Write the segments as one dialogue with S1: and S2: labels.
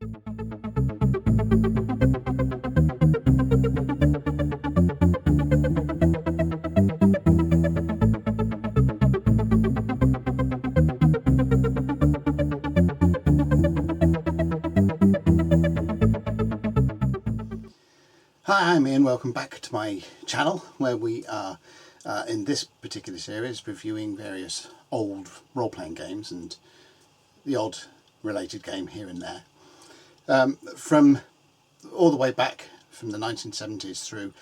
S1: Hi, I'm Ian. Welcome back to my channel, where we are in this particular series reviewing various old role-playing games and the odd related game here and there, from all the way back from the 1970s through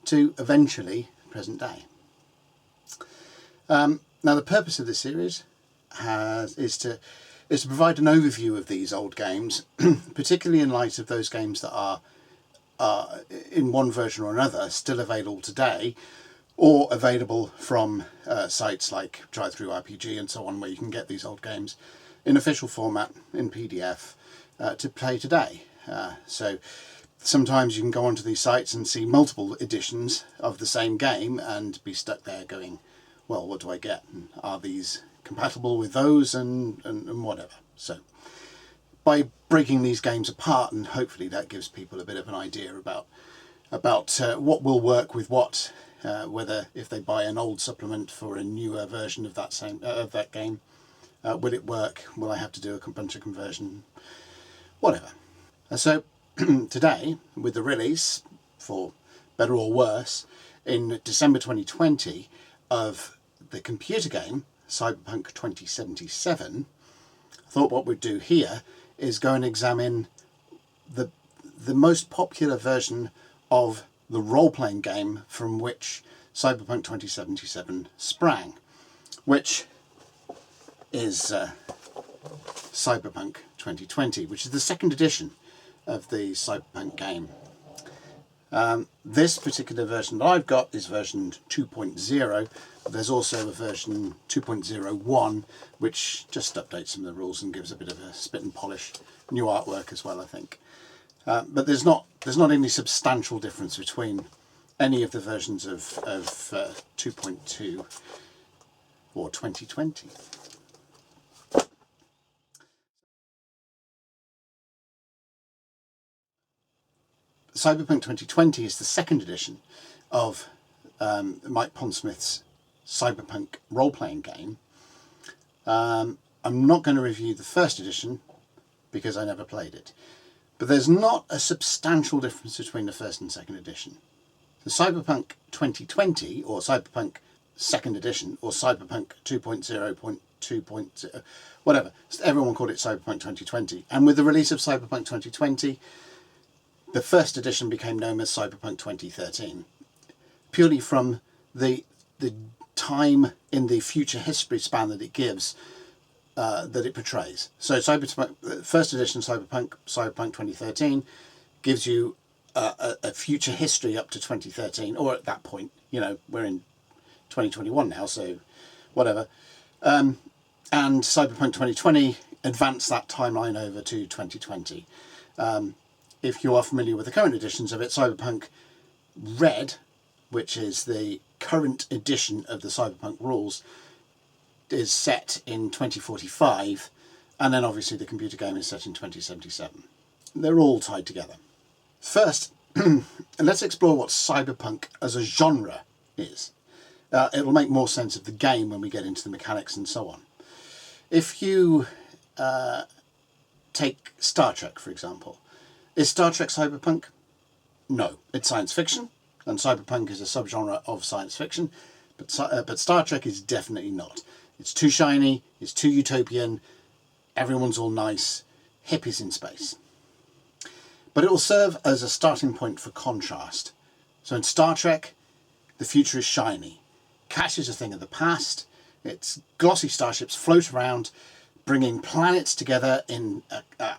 S1: to eventually present day. Now the purpose of this series is to provide an overview of these old games, particularly in light of those games that are in one version or another still available today, or available from sites like DriveThruRPG and so on, where you can get these old games in official format in PDF to play today. So sometimes you can go onto these sites and see multiple editions of the same game and be stuck there going, well, what do I get? And are these compatible with those and whatever? So by breaking these games apart, and hopefully that gives people a bit of an idea about what will work with what, whether if they buy an old supplement for a newer version of that game, will it work? Will I have to do a bunch of conversion? Whatever. So today, with the release, for better or worse, in December 2020 of the computer game Cyberpunk 2077, I thought what we'd do here is go and examine the most popular version of the role-playing game from which Cyberpunk 2077 sprang, which is Cyberpunk 2020, which is the second edition of the Cyberpunk game. This particular version that I've got is version 2.0. There's also a version 2.01 which just updates some of the rules and gives a bit of a spit and polish, new artwork as well, I think. But there's not any substantial difference between any of the versions of 2.2 or 2020. Cyberpunk 2020 is the second edition of Mike Pondsmith's Cyberpunk role-playing game. I'm not going to review the first edition because I never played it, but there's not a substantial difference between the first and second edition. The Cyberpunk 2020, or Cyberpunk second edition, or Cyberpunk 2.0.2.0, whatever, everyone called it Cyberpunk 2020, and with the release of Cyberpunk 2020, the first edition became known as Cyberpunk 2013, purely from the time in the future history span that it gives, that it portrays. So Cyberpunk, first edition Cyberpunk 2013, gives you a future history up to 2013, or at that point, you know, we're in 2021 now, so whatever. And Cyberpunk 2020 advanced that timeline over to 2020. If you are familiar with the current editions of it, Cyberpunk Red, which is the current edition of the Cyberpunk rules, is set in 2045, and then obviously the computer game is set in 2077. They're all tied together. First, let's explore what Cyberpunk as a genre is. It'll make more sense of the game when we get into the mechanics and so on. If you take Star Trek, for example, is Star Trek cyberpunk? No, it's science fiction, and cyberpunk is a subgenre of science fiction, but Star Trek is definitely not. It's too shiny, it's too utopian, everyone's all nice, hippies in space. But it will serve as a starting point for contrast. So in Star Trek, the future is shiny. Cash is a thing of the past. It's glossy starships float around, bringing planets together in a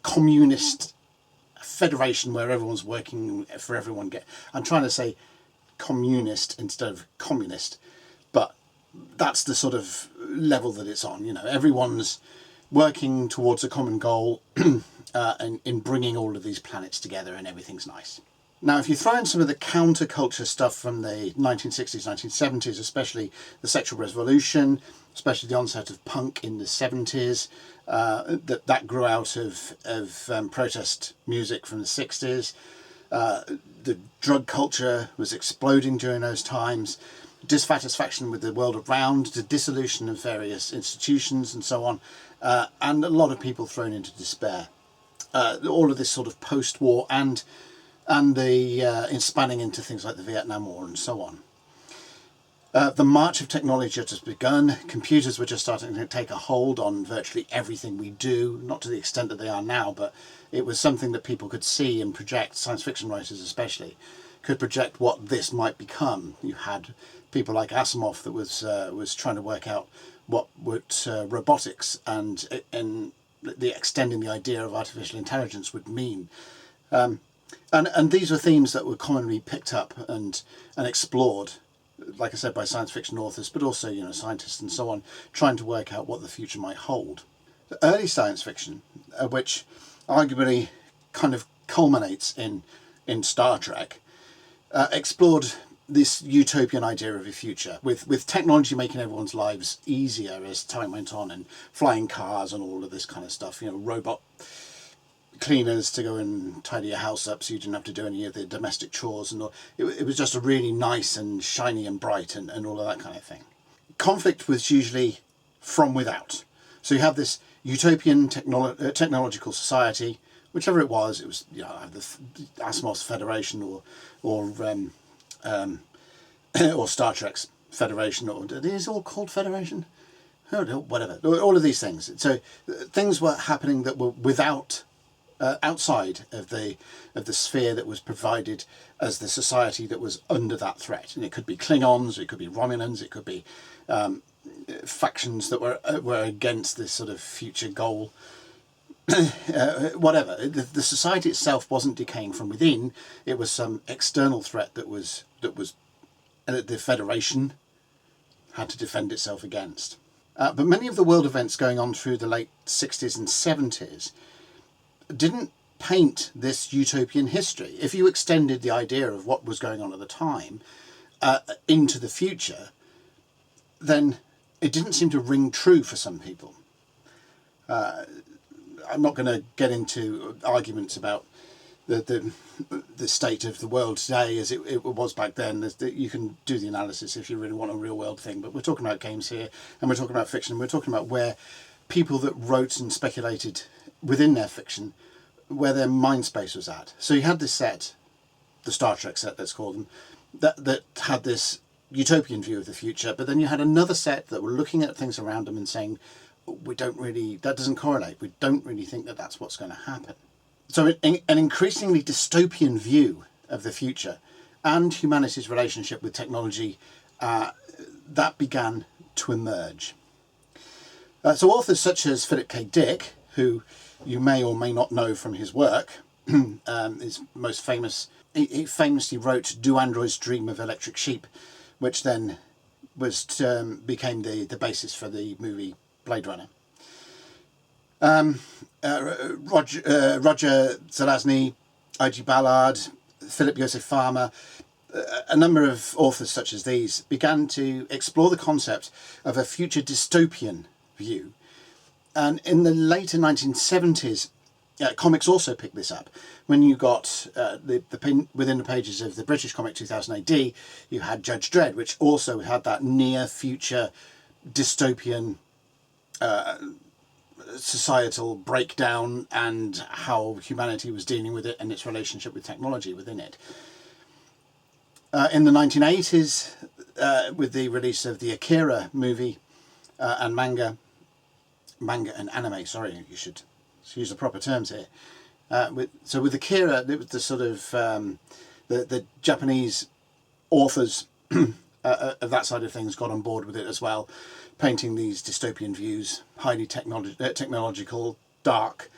S1: communist federation where everyone's working for everyone. I'm trying to say communist instead of communist, but that's the sort of level that it's on. You know, everyone's working towards a common goal and in bringing all of these planets together, and everything's nice. Now, if you throw in some of the counterculture stuff from the 1960s, 1970s, especially the sexual revolution, especially the onset of punk in the 70s, that grew out of protest music from the 60s. The drug culture was exploding during those times. Dissatisfaction with the world around, the dissolution of various institutions and so on, and a lot of people thrown into despair. All of this sort of post-war and the spanning into things like the Vietnam War and so on. The march of technology had just begun. Computers were just starting to take a hold on virtually everything we do, not to the extent that they are now, but it was something that people could see and project, science fiction writers especially, could project what this might become. You had people like Asimov that was trying to work out what robotics and the extending the idea of artificial intelligence would mean. And these were themes that were commonly picked up and explored, like I said, by science fiction authors, but also, scientists and so on, trying to work out what the future might hold. The early science fiction, which arguably kind of culminates in Star Trek, explored this utopian idea of a future, with technology making everyone's lives easier as time went on, and flying cars and all of this kind of stuff, robot cleaners to go and tidy your house up so you didn't have to do any of the domestic chores, and all. It was just a really nice and shiny and bright and all of that kind of thing. Conflict was usually from without. So you have this utopian technological society, whichever it was the Asimov's Federation or Star Trek's Federation, or are these all called Federation? Oh, no, whatever. All of these things. So things were happening that were without. Outside of the sphere that was provided as the society that was under that threat, and it could be Klingons, it could be Romulans, it could be factions that were against this sort of future goal. Whatever. The society itself wasn't decaying from within; it was some external threat that the Federation had to defend itself against. But many of the world events going on through the late 60s and 70s didn't paint this utopian history. If you extended the idea of what was going on at the time into the future, then it didn't seem to ring true for some people. I'm not going to get into arguments about the state of the world today as it was back then. You can do the analysis if you really want a real world thing, but we're talking about games here, and we're talking about fiction, and we're talking about where people that wrote and speculated within their fiction, where their mind space was at. So you had this set, the Star Trek set, let's call them, that had this utopian view of the future, but then you had another set that were looking at things around them and saying, that doesn't correlate. We don't really think that that's what's going to happen. So an increasingly dystopian view of the future and humanity's relationship with technology, that began to emerge. So authors such as Philip K. Dick, who you may or may not know from his work, is most famous. He famously wrote "Do Androids Dream of Electric Sheep," which then became the basis for the movie Blade Runner. Roger Zelazny, I.G. Ballard, Philip Joseph Farmer, a number of authors such as these began to explore the concept of a future dystopian view. And in the later 1970s, comics also picked this up. When you got within the pages of the British comic 2000 AD, you had Judge Dredd, which also had that near-future dystopian societal breakdown and how humanity was dealing with it and its relationship with technology within it. In the 1980s, with the release of the Akira movie and manga and anime, sorry, you should use the proper terms here. With Akira, it was the sort of the Japanese authors of that side of things got on board with it as well, painting these dystopian views, highly technological, dark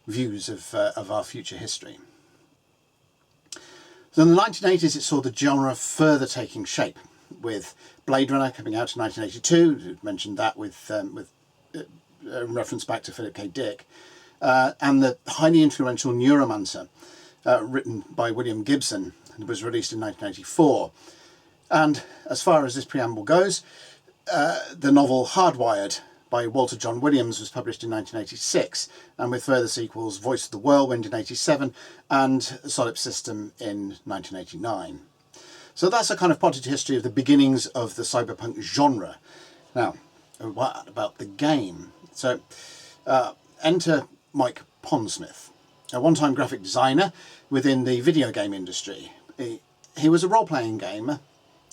S1: views of our future history. So in the 1980s, it saw the genre further taking shape, with Blade Runner coming out in 1982. You mentioned that with reference back to Philip K. Dick, and the highly influential Neuromancer written by William Gibson, and was released in 1984. And as far as this preamble goes, the novel Hardwired by Walter John Williams was published in 1986, and with further sequels, Voice of the Whirlwind in 1987 and Solipsystem in 1989. So that's a kind of potted history of the beginnings of the cyberpunk genre. Now, what about the game? So, enter Mike Pondsmith, a one-time graphic designer within the video game industry. He was a role-playing gamer,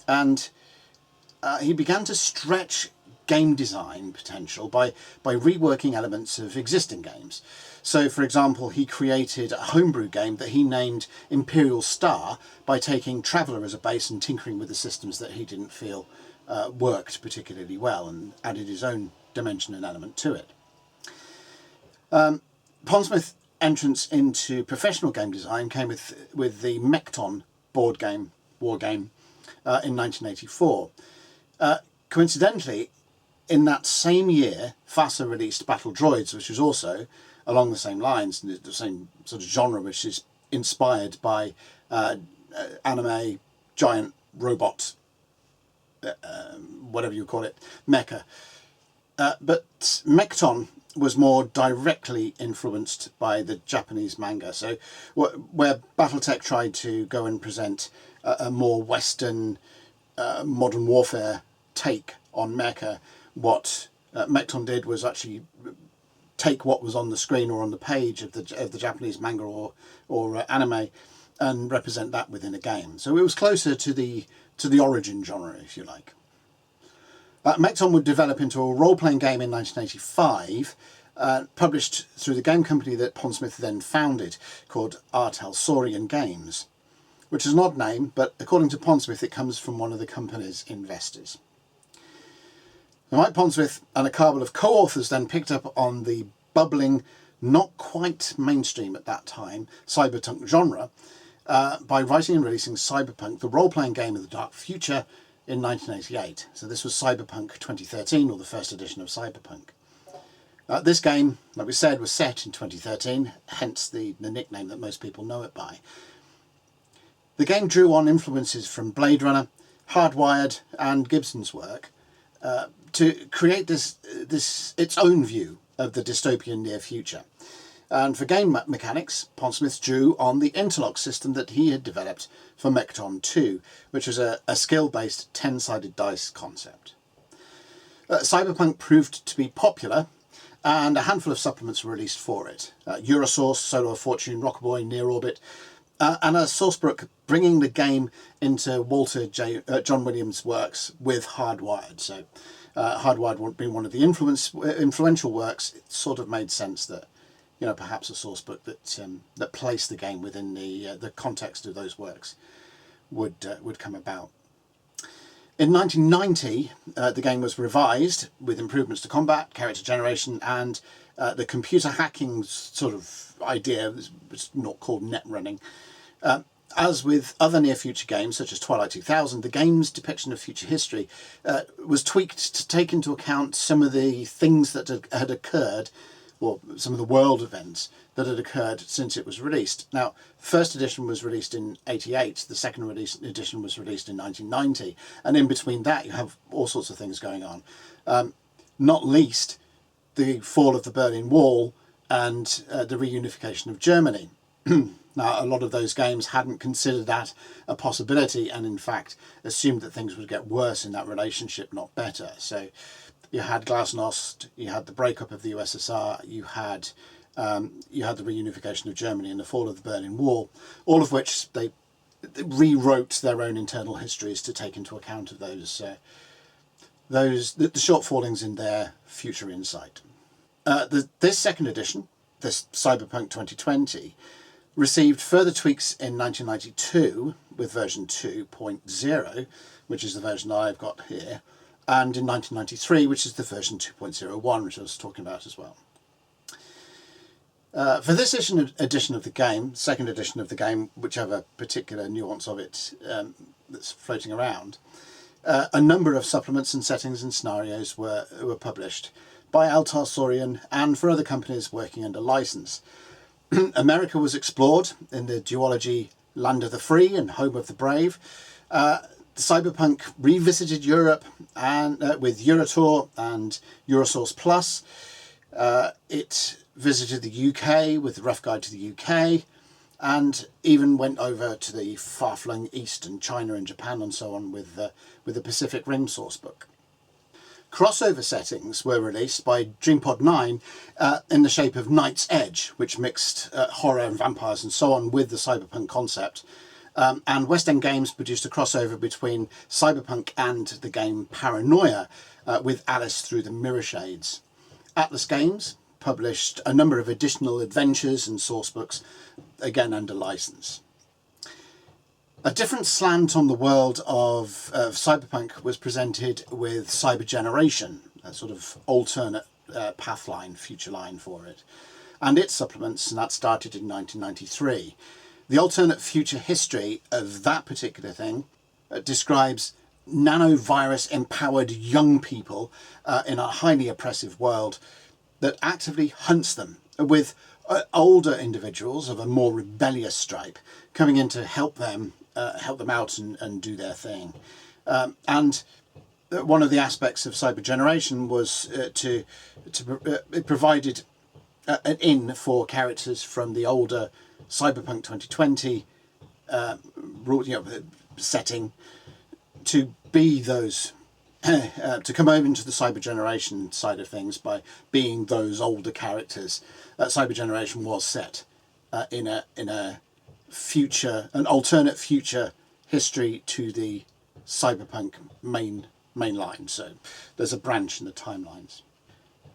S1: and he began to stretch game design potential by reworking elements of existing games. So, for example, he created a homebrew game that he named Imperial Star by taking Traveller as a base and tinkering with the systems that he didn't feel worked particularly well, and added his own dimension and element to it. Pondsmith's entrance into professional game design came with the Mekton board game, war game, in 1984. Coincidentally, in that same year, FASA released Battle Droids, which was also along the same lines, and the same sort of genre, which is inspired by anime, giant robot, whatever you call it, mecha. But Mekton was more directly influenced by the Japanese manga. So where Battletech tried to go and present a more Western modern warfare take on mecha, what Mekton did was actually take what was on the screen or on the page of the Japanese manga or anime and represent that within a game. So it was closer to the origin genre, if you like. Mekton would develop into a role-playing game in 1985, published through the game company that Pondsmith then founded, called Artel Saurian Games, which is an odd name, but according to Pondsmith, it comes from one of the company's investors. Now, Mike Pondsmith and a cabal of co-authors then picked up on the bubbling, not quite mainstream at that time, cyberpunk genre, by writing and releasing Cyberpunk, the role-playing game of the dark future, in 1988. So this was Cyberpunk 2013, or the first edition of Cyberpunk. This game, like we said, was set in 2013, hence the nickname that most people know it by. The game drew on influences from Blade Runner, Hardwired and Gibson's work to create its own view of the dystopian near future. And for game mechanics, Pondsmith drew on the interlock system that he had developed for Mekton 2, which was a skill-based 10-sided dice concept. Cyberpunk proved to be popular, and a handful of supplements were released for it. Eurosource, Solo of Fortune, Rockboy, Near Orbit, and a sourcebook bringing the game into Walter John Williams' works with Hardwired. So Hardwired being one of the influential works, it sort of made sense that perhaps a source book that placed the game within the context of those works would come about. In 1990, the game was revised with improvements to combat, character generation, and the computer hacking sort of idea, was not called net running. As with other near-future games, such as Twilight 2000, the game's depiction of future history was tweaked to take into account some of the things that had occurred, or some of the world events that had occurred since it was released. Now, the first edition was released in '88, the second edition was released in 1990, and in between that you have all sorts of things going on. Not least, the fall of the Berlin Wall and the reunification of Germany. Now, a lot of those games hadn't considered that a possibility, and in fact assumed that things would get worse in that relationship, not better. So you had Glasnost, you had the breakup of the USSR, you had the reunification of Germany and the fall of the Berlin Wall, all of which they rewrote their own internal histories to take into account of the shortfallings in their future insight. This second edition, this Cyberpunk 2020, received further tweaks in 1992 with version 2.0, which is the version I've got here, and in 1993, which is the version 2.01, which I was talking about as well. For this edition of the game, second edition of the game, whichever particular nuance of it that's floating around, a number of supplements and settings and scenarios were published by Altar Saurian and for other companies working under license. America was explored in the duology Land of the Free and Home of the Brave. Cyberpunk revisited Europe and with Eurotour and Eurosource Plus. It visited the UK with the Rough Guide to the UK, and even went over to the far-flung East and China and Japan and so on with the Pacific Rim sourcebook. Crossover settings were released by DreamPod 9 in the shape of Night's Edge, which mixed horror and vampires and so on with the cyberpunk concept. And West End Games produced a crossover between Cyberpunk and the game Paranoia with Alice Through the Mirror Shades. Atlas Games published a number of additional adventures and sourcebooks, again under license. A different slant on the world of Cyberpunk was presented with Cyber Generation, a sort of alternate path line, future line for it, and its supplements, and that started in 1993. The alternate future history of that particular thing describes nanovirus-empowered young people in a highly oppressive world that actively hunts them, with older individuals of a more rebellious stripe coming in to help them out and do their thing. And one of the aspects of Cyber Generation was it provided an in for characters from the older Cyberpunk 2020 setting to be those to come over into the Cyber Generation side of things by being those older characters. Cyber Generation was set in a future, an alternate future history to the Cyberpunk main line. So there's a branch in the timelines.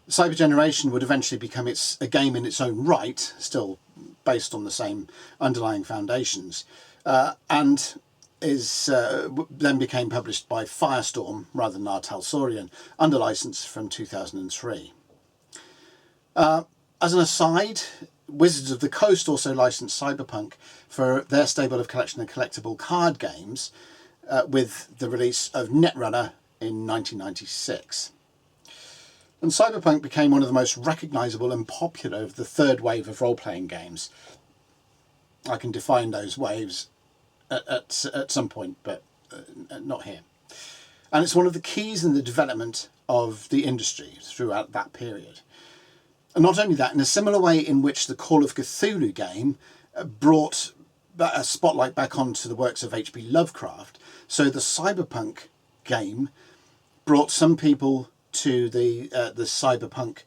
S1: Cyber Generation would eventually become a game in its own right, still based on the same underlying foundations, and then became published by Firestorm rather than Artal Saurian under license from 2003. As an aside, Wizards of the Coast also licensed Cyberpunk for their stable of collection of collectible card games with the release of Netrunner in 1996. And Cyberpunk became one of the most recognisable and popular of the third wave of role-playing games. I can define those waves at some point, but not here. And it's one of the keys in the development of the industry throughout that period. And not only that, in a similar way in which the Call of Cthulhu game brought a spotlight back onto the works of H.P. Lovecraft, so the Cyberpunk game brought some people to the cyberpunk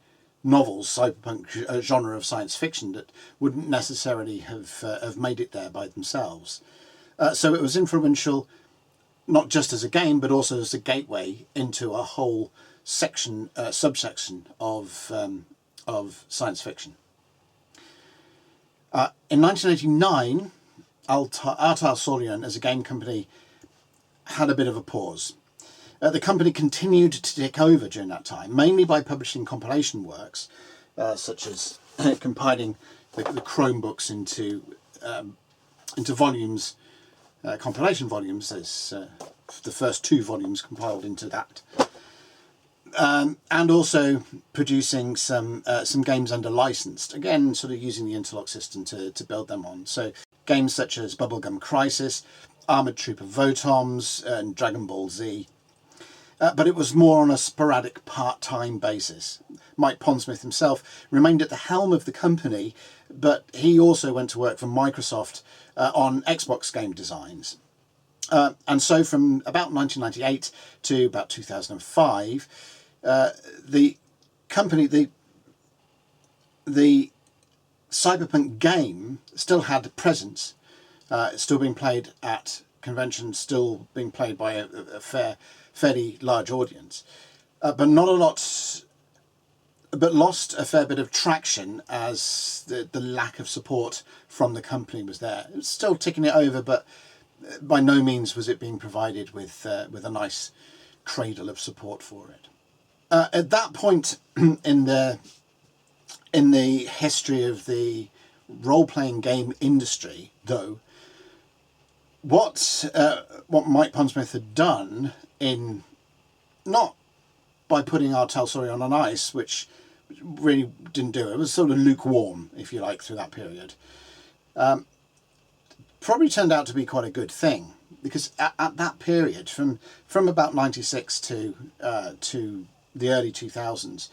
S1: novels, cyberpunk genre of science fiction that wouldn't necessarily have made it there by themselves. So it was influential, not just as a game, but also as a gateway into a whole subsection of science fiction. In 1989, Artal Saurian as a game company had a bit of a pause. The company continued to take over during that time, mainly by publishing compilation works, such as compiling the Chromebooks into volumes, compilation volumes. There's the first 2 volumes compiled into that, and also producing some games under licensed. Again, sort of using the Interlock system to build them on. So games such as Bubblegum Crisis, Armoured Trooper Votoms, and Dragon Ball Z. But it was more on a sporadic part-time basis. Mike Pondsmith himself remained at the helm of the company, but he also went to work for Microsoft on Xbox game designs. And so from about 1998 to about 2005, the company, the Cyberpunk game still had a presence, still being played at conventions, still being played by a fairly large audience, but not a lot, but lost a fair bit of traction as the lack of support from the company was there. It was still ticking it over, but by no means was it being provided with a nice cradle of support for it. At that point in the history of the role-playing game industry, though, what Mike Pondsmith had done, in not by putting Artal Saurian on ice, which really didn't do it. It was sort of lukewarm, if you like, through that period. Probably turned out to be quite a good thing, because at that period, from about 96 to the early 2000s,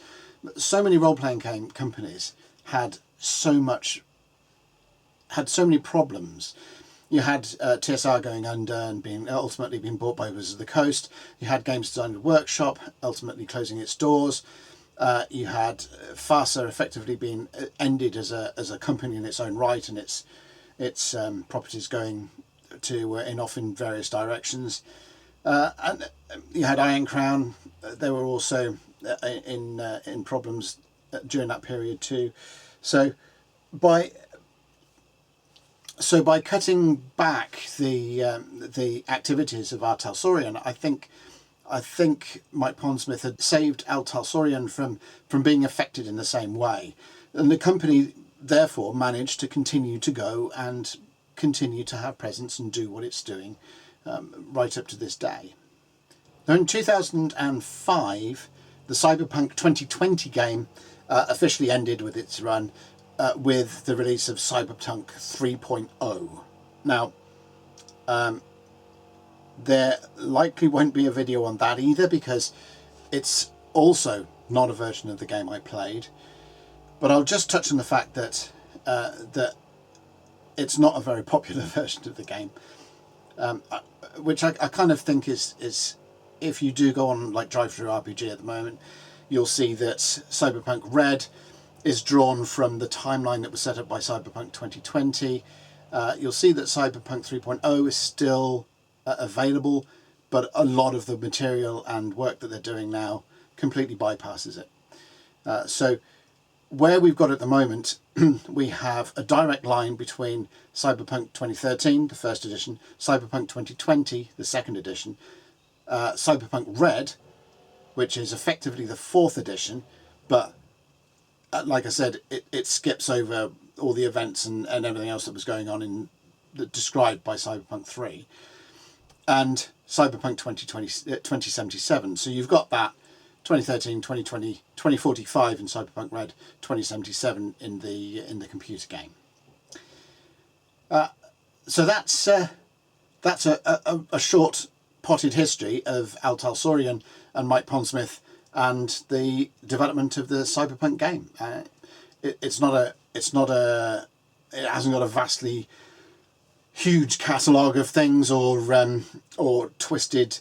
S1: so many role-playing game companies had so many problems. You had TSR going under and ultimately being bought by Wizards of the Coast. You had Games Design Workshop ultimately closing its doors. You had FASA effectively being ended as a company in its own right, and its properties going to off in various directions. And you had Iron Crown. They were also in problems during that period too. So by cutting back the activities of Art Talsorian, I think Mike Pondsmith had saved Al Talsorian from being affected in the same way, and the company therefore managed to continue to go and continue to have presence and do what it's doing right up to this day. Now, in 2005, the Cyberpunk 2020 game officially ended with its run with the release of Cyberpunk 3.0. Now, there likely won't be a video on that either, because it's also not a version of the game I played. But I'll just touch on the fact that that it's not a very popular version of the game, which I kind of think is if you do go on like Drive-Thru RPG at the moment, you'll see that Cyberpunk Red is drawn from the timeline that was set up by Cyberpunk 2020. You'll see that Cyberpunk 3.0 is still available, but a lot of the material and work that they're doing now completely bypasses it. So where we've got at the moment, we have a direct line between Cyberpunk 2013, the first edition, Cyberpunk 2020, the second edition, Cyberpunk Red, which is effectively the fourth edition, but like I said, it skips over all the events and everything else that was going on described by Cyberpunk 3, and Cyberpunk 2077. So you've got that 2013, 2020, 2045 in Cyberpunk Red, 2077 in the computer game. So that's a short potted history of Al Talsorian and Mike Pondsmith and the development of the Cyberpunk game. It hasn't got a vastly huge catalogue of things or twisted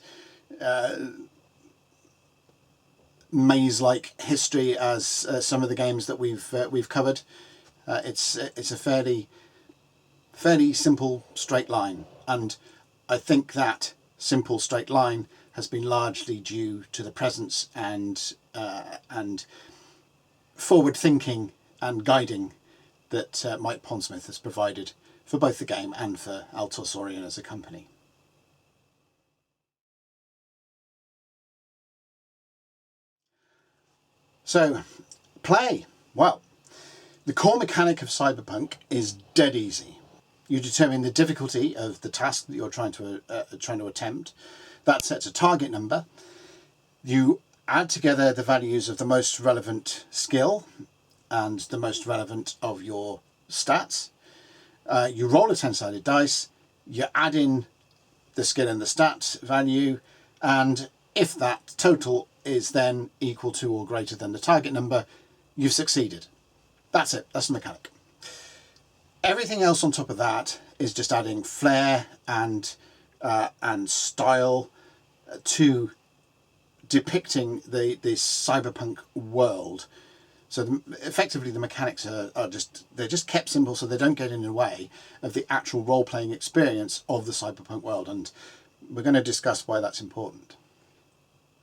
S1: maze-like history as some of the games that we've covered. It's a fairly simple straight line, and I think that simple straight line has been largely due to the presence and forward thinking and guiding that Mike Pondsmith has provided for both the game and for Al Talsorian as a company. So, play. Well, the core mechanic of Cyberpunk is dead easy. You determine the difficulty of the task that you're trying to attempt. That sets a target number. You add together the values of the most relevant skill and the most relevant of your stats. You roll a 10-sided dice. You add in the skill and the stat value, and if that total is then equal to or greater than the target number, you've succeeded. That's it. That's the mechanic. Everything else on top of that is just adding flair and style to depicting the cyberpunk world. So effectively the mechanics are just kept simple, so they don't get in the way of the actual role-playing experience of the cyberpunk world, and we're going to discuss why that's important.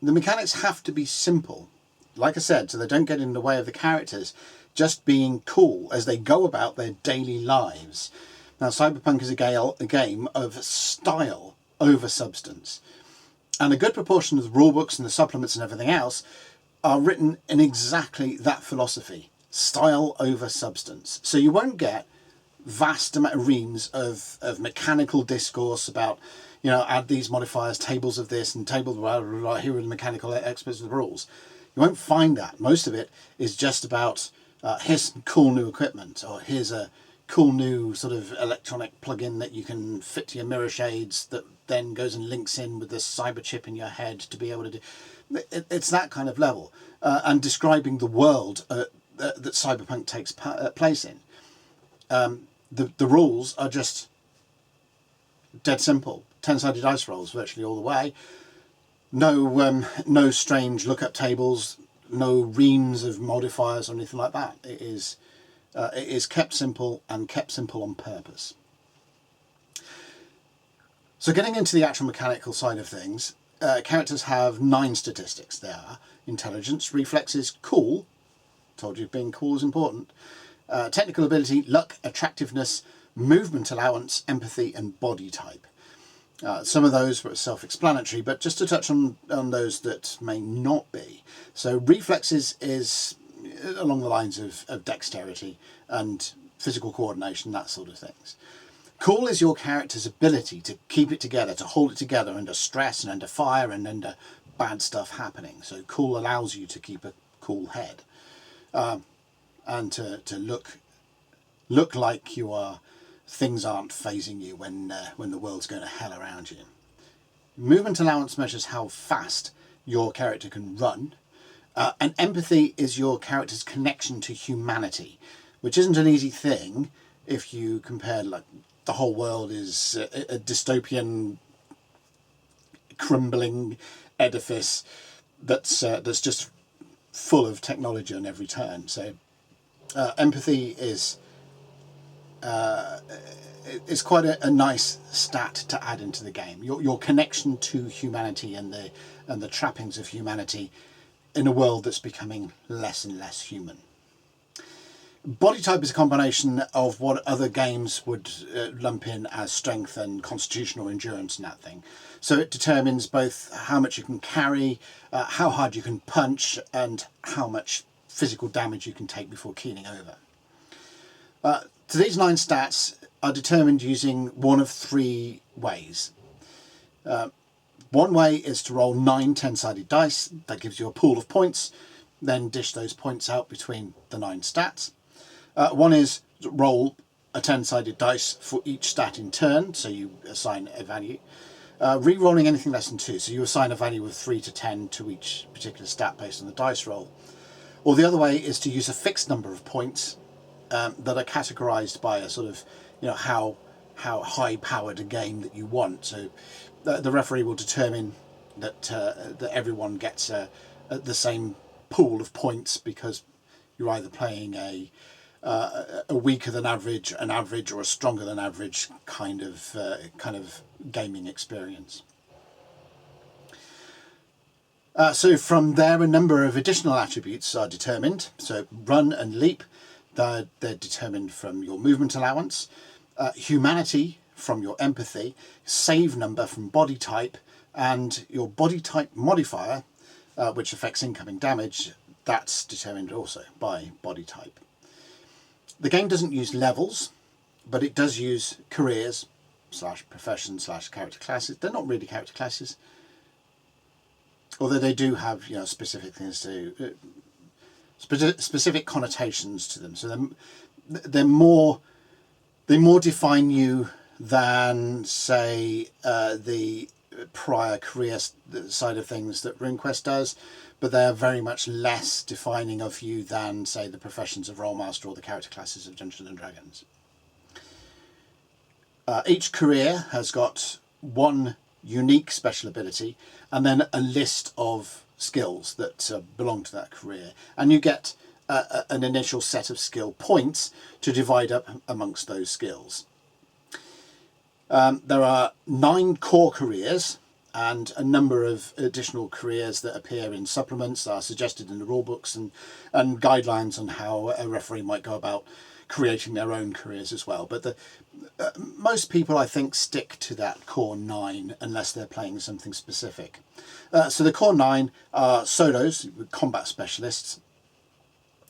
S1: The mechanics have to be simple, like I said, so they don't get in the way of the characters just being cool as they go about their daily lives. Now, Cyberpunk is a game of style over substance, and a good proportion of the rulebooks and the supplements and everything else are written in exactly that philosophy, style over substance. So you won't get vast reams of mechanical discourse about, add these modifiers, tables of this and table blah, blah, blah, here are the mechanical experts of the rules. You won't find that. Most of it is just about here's some cool new equipment, or here's a cool new sort of electronic plug-in that you can fit to your mirror shades that then goes and links in with this cyber chip in your head to be able to do. It's that kind of level, and describing the world that Cyberpunk takes place in. The rules are just dead simple. 10-sided dice rolls virtually all the way. No strange lookup tables, no reams of modifiers or anything like that. It is kept simple, and kept simple on purpose. So getting into the actual mechanical side of things, characters have 9 statistics. They are intelligence, reflexes, cool. Told you being cool is important. Technical ability, luck, attractiveness, movement allowance, empathy, and body type. Some of those were self-explanatory, but just to touch on those that may not be. So reflexes is along the lines of dexterity and physical coordination, that sort of things. Cool is your character's ability to keep it together, to hold it together under stress and under fire and under bad stuff happening. So cool allows you to keep a cool head, and to look like you are. Things aren't phasing you when the world's going to hell around you. Movement allowance measures how fast your character can run, and empathy is your character's connection to humanity, which isn't an easy thing if you compare, like, the whole world is a dystopian, crumbling edifice that's just full of technology on every turn. So empathy is quite a nice stat to add into the game. Your connection to humanity and the trappings of humanity in a world that's becoming less and less human. Body type is a combination of what other games would lump in as strength and constitutional endurance and that thing. So it determines both how much you can carry, how hard you can punch, and how much physical damage you can take before keening over. So these 9 stats are determined using one of 3 ways. One way is to roll 9 10-sided dice. That gives you a pool of points. Then dish those points out between the 9 stats. One is roll a 10-sided dice for each stat in turn, so you assign a value. Re-rolling anything less than 2, so you assign a value of 3 to 10 to each particular stat based on the dice roll. Or the other way is to use a fixed number of points that are categorized by a sort of, how high-powered a game that you want. So the referee will determine that everyone gets the same pool of points because you're either playing a weaker than average, an average, or a stronger than average kind of gaming experience. So from there, a number of additional attributes are determined. So run and leap, they're determined from your movement allowance, humanity from your empathy, save number from body type, and your body type modifier, which affects incoming damage, that's determined also by body type. The game doesn't use levels, but it does use careers / profession / character classes. They're not really character classes, although they do have specific things to specific connotations to them. So they more define you than, say, the prior career side of things that RuneQuest does, but they are very much less defining of you than, say, the professions of Rolemaster or the character classes of Dungeons and Dragons. Each career has got one unique special ability and then a list of skills that belong to that career, and you get an initial set of skill points to divide up amongst those skills. There are 9 core careers and a number of additional careers that appear in supplements, are suggested in the rulebooks and guidelines on how a referee might go about creating their own careers as well. But most people, I think, stick to that core 9 unless they're playing something specific. So the core 9 are solos, combat specialists,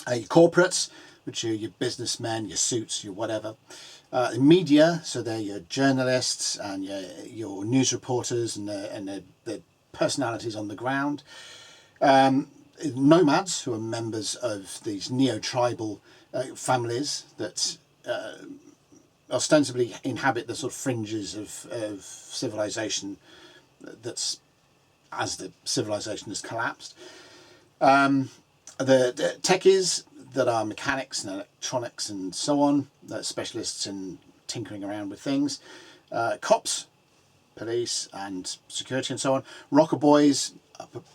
S1: your corporates, which are your businessmen, your suits, your whatever. Media, so they're your journalists and your news reporters and the personalities on the ground. nomads, who are members of these neo-tribal families that ostensibly inhabit the sort of fringes of civilization that's as the civilization has collapsed. The techies that are mechanics and electronics and so on, specialists in tinkering around with things. Cops, police and security and so on. Rocker boys,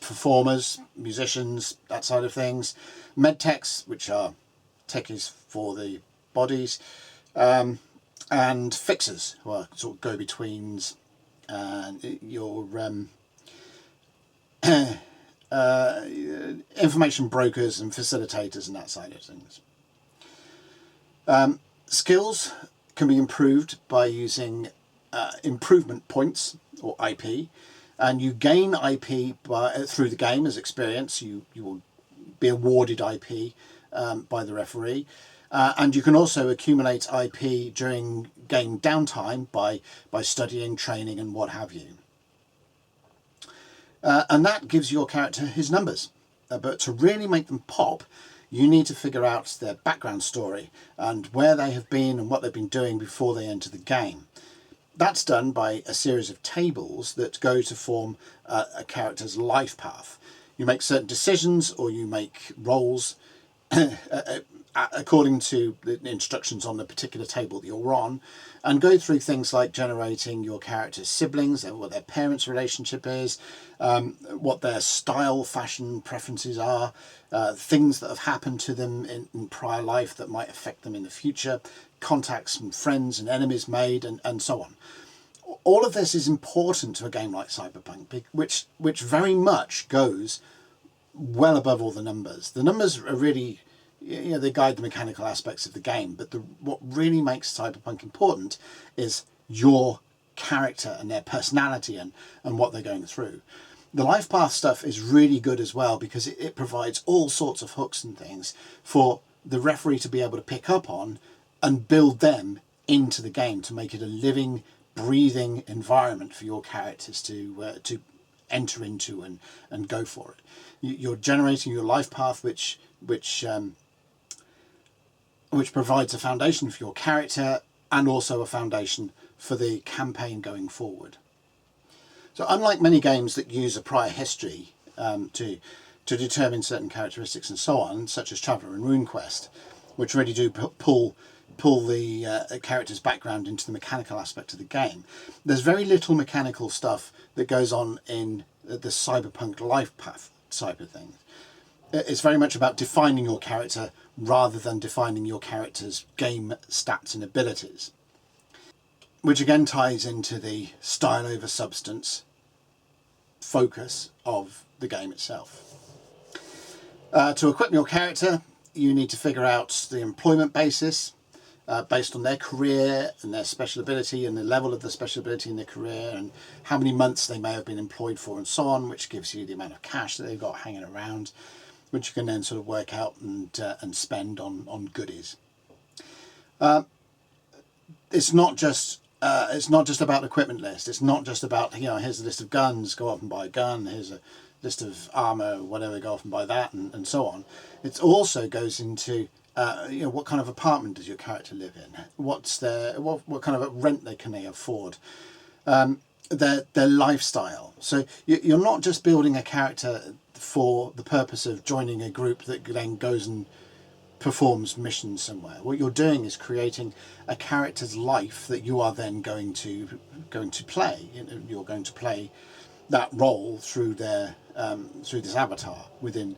S1: performers, musicians, that side of things. Medtechs, which are techies for the bodies. And fixers, who are sort of go-betweens, and your information brokers and facilitators and that side of things. Skills can be improved by using improvement points, or IP, and you gain IP through the game as experience. You will be awarded IP by the referee. And you can also accumulate IP during game downtime by studying, training and what have you. And that gives your character his numbers. But to really make them pop, you need to figure out their background story and where they have been and what they've been doing before they enter the game. That's done by a series of tables that go to form a character's life path. You make certain decisions or you make roles according to the instructions on the particular table that you're on, and go through things like generating your character's siblings, what their parents' relationship is, what their style, fashion preferences are, things that have happened to them in prior life that might affect them in the future, contacts and friends and enemies made, and so on. All of this is important to a game like Cyberpunk, which very much goes well above all the numbers. The numbers are really, they guide the mechanical aspects of the game, but what really makes Cyberpunk important is your character and their personality and what they're going through. The life path stuff is really good as well, because it provides all sorts of hooks and things for the referee to be able to pick up on and build them into the game to make it a living, breathing environment for your characters to enter into and go for it. You're generating your life path, which provides a foundation for your character and also a foundation for the campaign going forward. So unlike many games that use a prior history to determine certain characteristics and so on, such as Traveller and RuneQuest, which really do pull the character's background into the mechanical aspect of the game, there's very little mechanical stuff that goes on in the Cyberpunk life path type of thing. It's very much about defining your character rather than defining your character's game stats and abilities, which again ties into the style over substance focus of the game itself. To equip your character, you need to figure out the employment basis based on their career and their special ability and the level of the special ability in their career and how many months they may have been employed for and so on, which gives you the amount of cash that they've got hanging around, which you can then sort of work out and spend on goodies. It's not just about the equipment list. It's not just about, here's a list of guns, go off and buy a gun. Here's a list of armor, whatever, go off and buy that, and so on. It also goes into what kind of apartment does your character live in? What's what kind of rent can they afford? Their lifestyle. So you're not just building a character for the purpose of joining a group that then goes and performs missions somewhere. What you're doing is creating a character's life that you are then going to play. You're going to play that role through their through this avatar within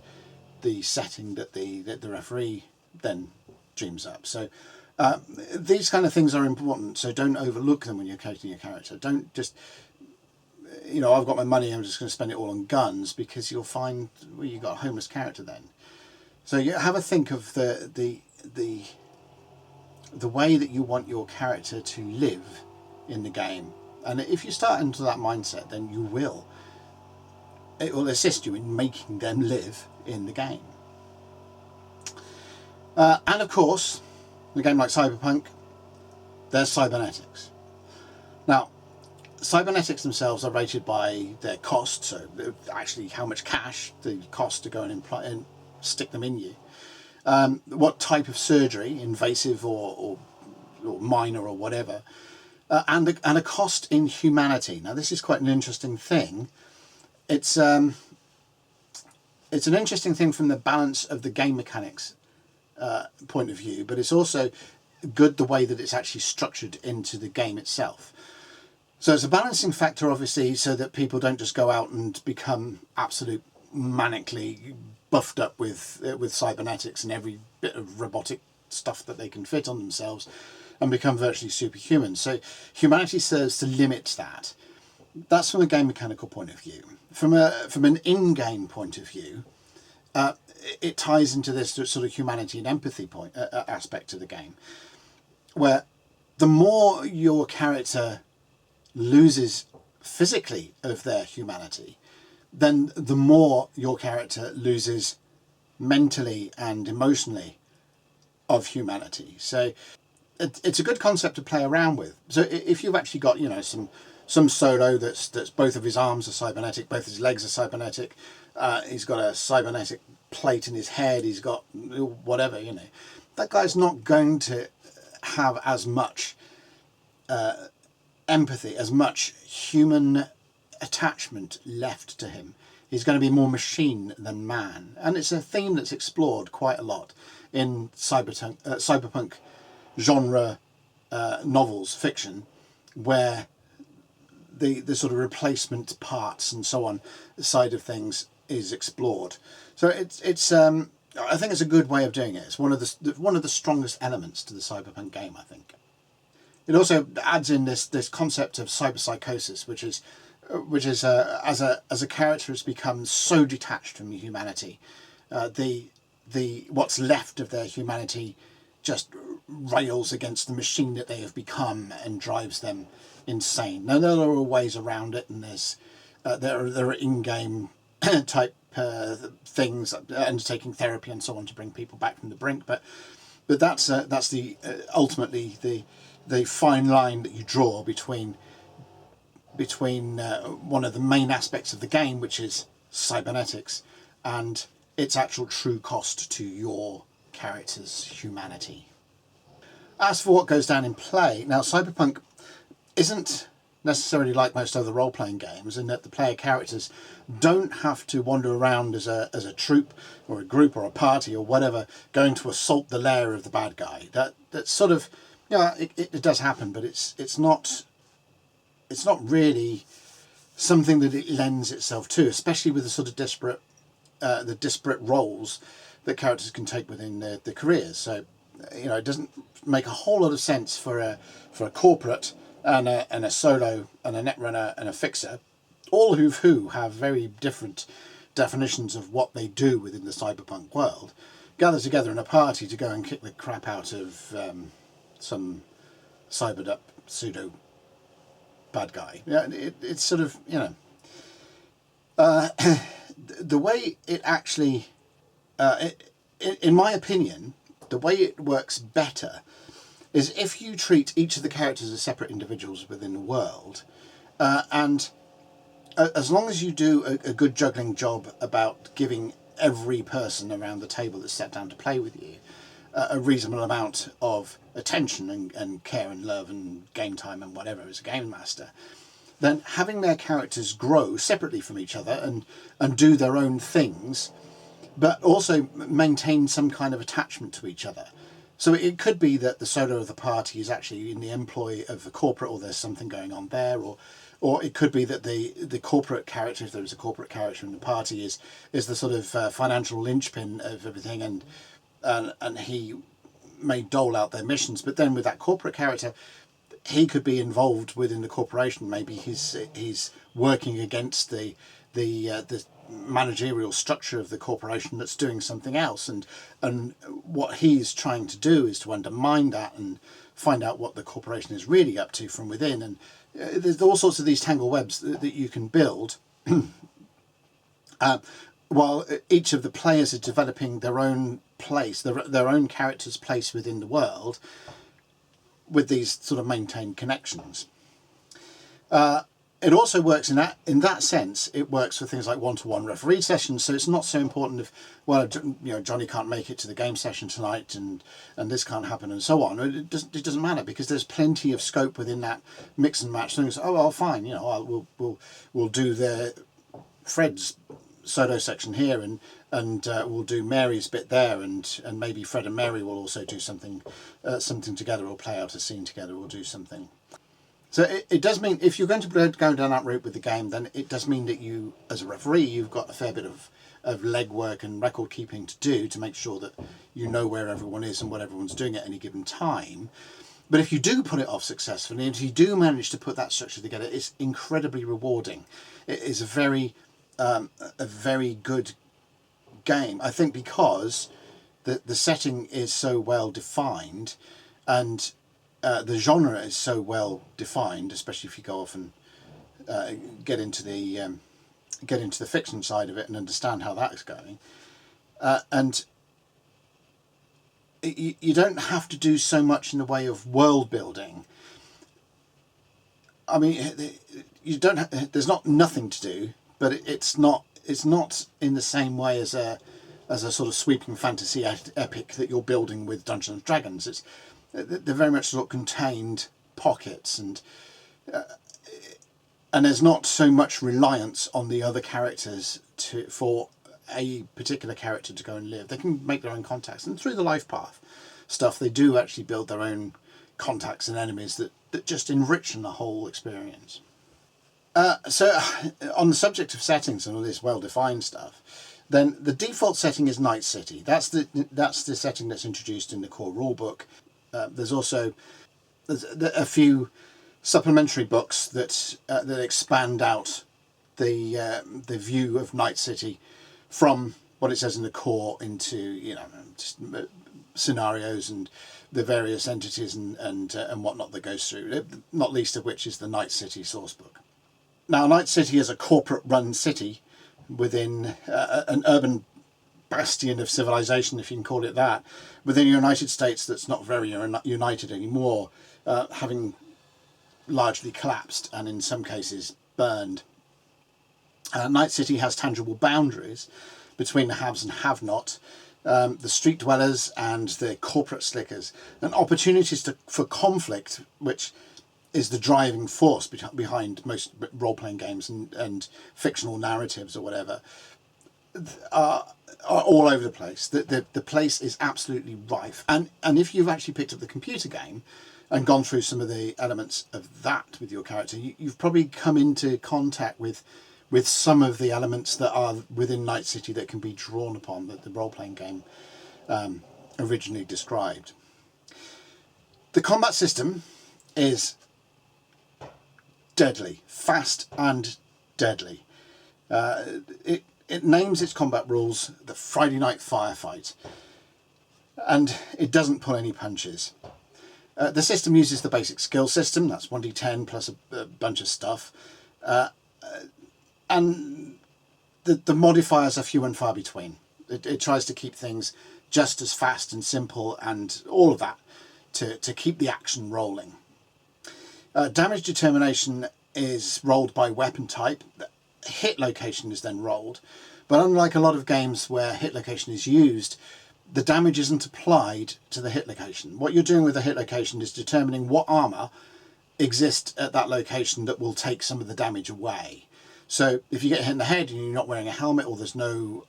S1: the setting that the referee then dreams up. So these kind of things are important. So don't overlook them when you're creating your character. Don't just I've got my money, I'm just going to spend it all on guns, because you'll find you've got a homeless character then. So you have a think of the way that you want your character to live in the game, and if you start into that mindset, then it will assist you in making them live in the game. And of course, in a game like Cyberpunk, there's cybernetics. Now, cybernetics themselves are rated by their cost, so actually how much cash the cost to go and stick them in you. What type of surgery, invasive or minor or whatever, and a cost in humanity. Now this is quite an interesting thing. It's an interesting thing from the balance of the game mechanics point of view, but it's also good the way that it's actually structured into the game itself. So it's a balancing factor, obviously, so that people don't just go out and become absolute manically buffed up with cybernetics and every bit of robotic stuff that they can fit on themselves and become virtually superhuman. So humanity serves to limit that. That's from a game mechanical point of view. From an in-game point of view, it ties into this sort of humanity and empathy aspect of the game, where the more your character loses physically of their humanity, then the more your character loses mentally and emotionally of humanity. So it's a good concept to play around with. So if you've actually got, some solo that's both of his arms are cybernetic, both his legs are cybernetic, he's got a cybernetic plate in his head, he's got whatever, that guy's not going to have as much empathy, as much human attachment left to him. He's going to be more machine than man. And it's a theme that's explored quite a lot in cyberpunk genre novels, fiction, where the sort of replacement parts and so on side of things is explored. So it's I think it's a good way of doing it. It's one of the strongest elements to the cyberpunk game, I think. It also adds in this concept of cyberpsychosis, which is as a character has become so detached from humanity, the what's left of their humanity just rails against the machine that they have become and drives them insane. Now there are ways around it, and there are in-game type things, undertaking therapy and so on to bring people back from the brink. But that's the ultimately the fine line that you draw between one of the main aspects of the game, which is cybernetics, and its actual true cost to your character's humanity. As for what goes down in play, now Cyberpunk isn't necessarily like most other role-playing games in that the player characters don't have to wander around as a troop or a group or a party or whatever going to assault the lair of the bad guy. That's sort of, it does happen, but it's not really something that it lends itself to, especially with the sort of disparate roles that characters can take within their careers. So, it doesn't make a whole lot of sense for a corporate and a solo and a netrunner and a fixer, all who have very different definitions of what they do within the cyberpunk world, gather together in a party to go and kick the crap out of some cybered up pseudo bad guy. Yeah, it's sort of, the way it actually, in my opinion, the way it works better is if you treat each of the characters as separate individuals within the world, and as long as you do a good juggling job about giving every person around the table that's sat down to play with you a reasonable amount of attention and care and love and game time and whatever as a game master, then having their characters grow separately from each other and do their own things, but also maintain some kind of attachment to each other. So it could be that the solo of the party is actually in the employ of a corporate, or there's something going on there, or it could be that the corporate character, if there is a corporate character in the party, is the sort of financial linchpin of everything, and he may dole out their missions. But then with that corporate character, he could be involved within the corporation. Maybe he's working against the managerial structure of the corporation that's doing something else, and what he's trying to do is to undermine that and find out what the corporation is really up to from within. And there's all sorts of these tangle webs that you can build while each of the players is developing their own place, their own character's place within the world, with these sort of maintained connections. It also works in that sense. It works for things like one-to-one referee sessions. So it's not so important if, well, Johnny can't make it to the game session tonight, and this can't happen, and so on. It doesn't matter, because there's plenty of scope within that mix and match things. Oh well, fine. We'll do Fred's solo section here, and we'll do Mary's bit there, and maybe Fred and Mary will also do something together, or play out a scene together, or do something. So it does mean, if you're going to go down that route with the game, then it does mean that you, as a referee, you've got a fair bit of legwork and record keeping to do to make sure that you know where everyone is and what everyone's doing at any given time. But if you do pull it off successfully, and if you do manage to put that structure together, it's incredibly rewarding. It is a very good game, I think, because the setting is so well defined, and the genre is so well defined, especially if you go off and get into the fiction side of it and understand how that is going. And you don't have to do so much in the way of world building. I mean, there's not nothing to do, but it's not in the same way as a sort of sweeping fantasy epic that you're building with Dungeons and Dragons. They're very much sort of contained pockets, and there's not so much reliance on the other characters for a particular character to go and live. They can make their own contacts, and through the life path stuff, they do actually build their own contacts and enemies that just enrich the whole experience. So on the subject of settings and all this well-defined stuff, then the default setting is Night City. That's the setting that's introduced in the core rulebook. There's also a few supplementary books that expand out the view of Night City from what it says in the core into just scenarios and the various entities and whatnot that goes through. Not least of which is the Night City sourcebook. Now, Night City is a corporate-run city within an urban bastion of civilization, if you can call it that, within the United States that's not very united anymore, having largely collapsed and in some cases burned. Night City has tangible boundaries between the haves and have-not, the street dwellers and the corporate slickers, and opportunities for conflict, which is the driving force behind most role-playing games and fictional narratives or whatever, are all over the place. The place is absolutely rife. And if you've actually picked up the computer game and gone through some of the elements of that with your character, you've probably come into contact with some of the elements that are within Night City that can be drawn upon, that the role-playing game originally described. The combat system is deadly, fast and deadly. It names its combat rules the Friday Night Firefight, and it doesn't pull any punches. The system uses the basic skill system, that's 1d10 plus a bunch of stuff, and the modifiers are few and far between. It tries to keep things just as fast and simple and all of that to keep the action rolling. Damage determination is rolled by weapon type. Hit location is then rolled, but unlike a lot of games where hit location is used, the damage isn't applied to the hit location. What you're doing with the hit location is determining what armour exists at that location that will take some of the damage away. So if you get hit in the head and you're not wearing a helmet, or there's no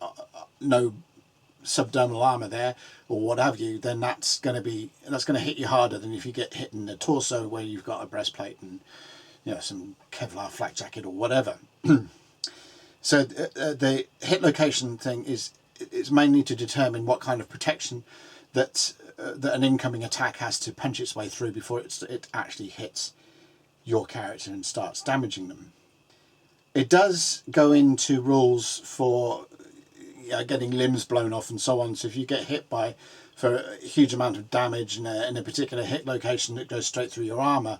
S1: subdermal armour there, or what have you, then that's going to hit you harder than if you get hit in the torso where you've got a breastplate and some Kevlar flak jacket or whatever. So the hit location thing is mainly to determine what kind of protection that an incoming attack has to punch its way through before it actually hits your character and starts damaging them. It does go into rules for getting limbs blown off and so on. So if you get hit for a huge amount of damage in a particular hit location that goes straight through your armour,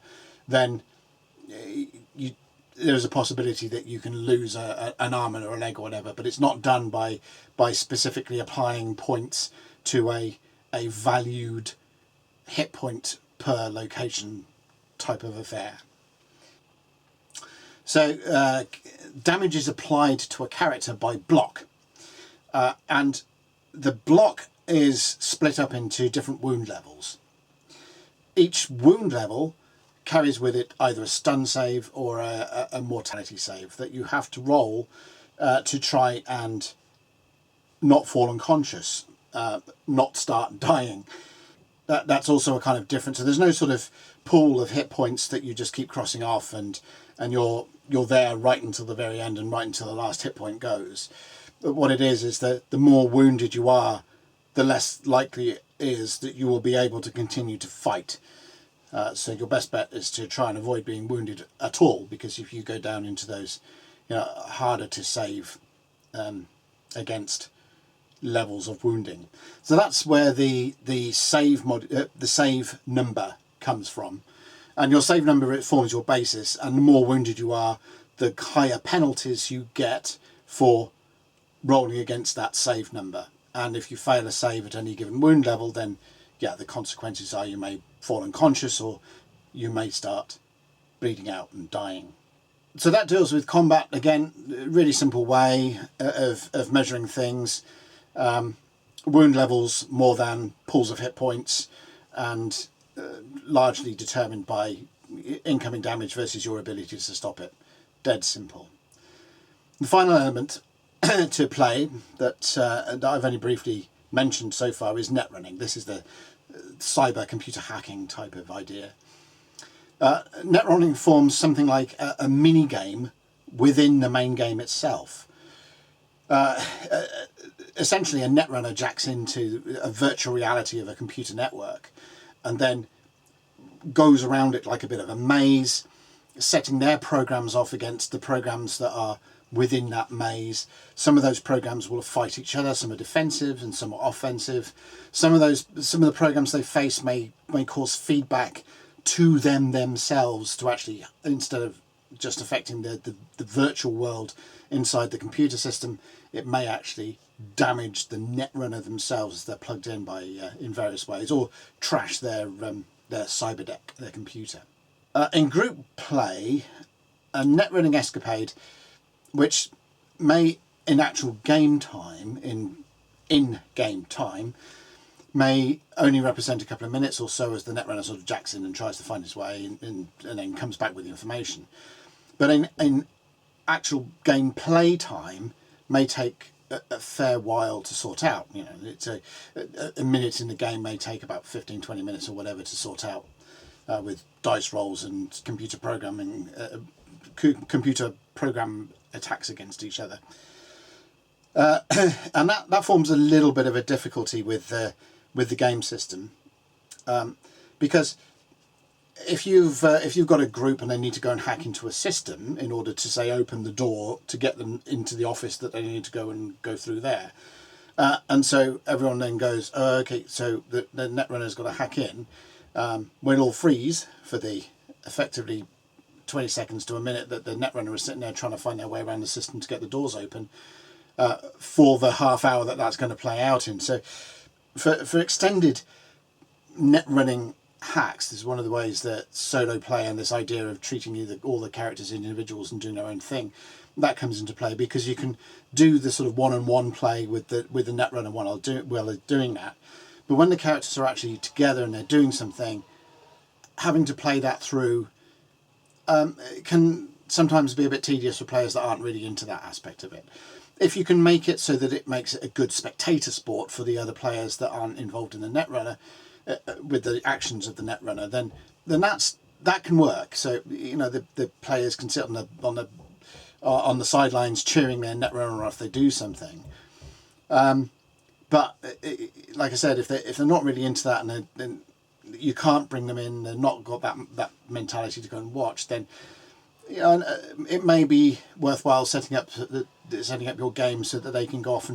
S1: then there's a possibility that you can lose an arm or a leg or whatever, but it's not done by specifically applying points to a valued hit point per location type of affair. So damage is applied to a character by block, and the block is split up into different wound levels. Each wound level carries with it either a stun save or a mortality save that you have to roll to try and not fall unconscious, not start dying. That's also a kind of difference. So there's no sort of pool of hit points that you just keep crossing off and you're there right until the very end and right until the last hit point goes. But what it is that the more wounded you are, the less likely it is that you will be able to continue to fight. So your best bet is to try and avoid being wounded at all, because if you go down into those, harder to save against levels of wounding. So that's where the save number comes from, and your save number, it forms your basis, and the more wounded you are, the higher penalties you get for rolling against that save number. And if you fail a save at any given wound level, then the consequences are you may fall unconscious or you may start bleeding out and dying. So that deals with combat. Again, really simple way of measuring things. Wound levels more than pools of hit points, and largely determined by incoming damage versus your ability to stop it. Dead simple. The final element to play that I've only briefly mentioned so far is net running. This is the cyber computer hacking type of idea. Net running forms something like a mini game within the main game itself. Essentially, a netrunner jacks into a virtual reality of a computer network and then goes around it like a bit of a maze, setting their programs off against the programs that are within that maze. Some of those programs will fight each other, some are defensive and some are offensive. Some of the programs they face may cause feedback to them themselves to actually, instead of just affecting the virtual world inside the computer system, it may actually damage the netrunner themselves as they're plugged in by in various ways, or trash their cyber deck, their computer. In group play, a netrunning escapade, which may in actual game time, in game time, may only represent a couple of minutes or so as the netrunner sort of jacks in and tries to find his way and then comes back with the information. But in actual gameplay time may take a fair while to sort out. It's a minute in the game may take about 15-20 minutes or whatever to sort out with dice rolls and computer programming, computer program attacks against each other. And that forms a little bit of a difficulty with the game system, because if you've got a group and they need to go and hack into a system in order to, say, open the door to get them into the office that they need to go through there, and so everyone then goes, oh, okay, so the netrunner's got to hack in, we'll all freeze for the effectively 20 seconds to a minute that the netrunner is sitting there trying to find their way around the system to get the doors open, for the half hour that's going to play out in. So for extended net running hacks, this is one of the ways that solo play and this idea of treating all the characters as individuals and doing their own thing, that comes into play, because you can do the sort of one-on-one play with the netrunner while they're doing that. But when the characters are actually together and they're doing something, having to play that through can sometimes be a bit tedious for players that aren't really into that aspect of it. If you can make it so that it makes it a good spectator sport for the other players that aren't involved in the netrunner, with the actions of the netrunner, then that can work. So the players can sit on the sidelines cheering their netrunner if they do something. But like I said, if they're not really into that and then you can't bring them in, they've not got that mentality to go and watch, then it may be worthwhile setting up your game so that they can go off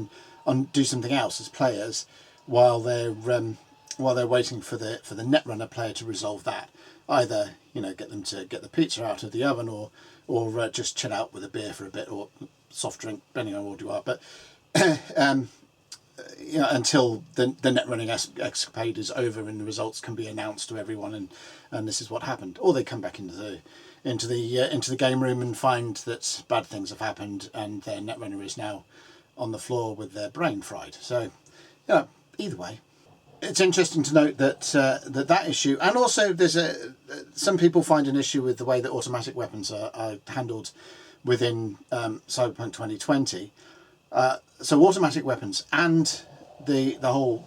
S1: and do something else as players while they're waiting for the netrunner player to resolve that. Either get them to get the pizza out of the oven, or just chill out with a beer for a bit, or soft drink, depending on what you are. But until the net running escapade is over and the results can be announced to everyone, and this is what happened. Or they come back into the game room and find that bad things have happened, and their netrunner is now on the floor with their brain fried. So, either way, it's interesting to note that that issue, and also there's some people find an issue with the way that automatic weapons are handled within Cyberpunk 2020. So automatic weapons and the whole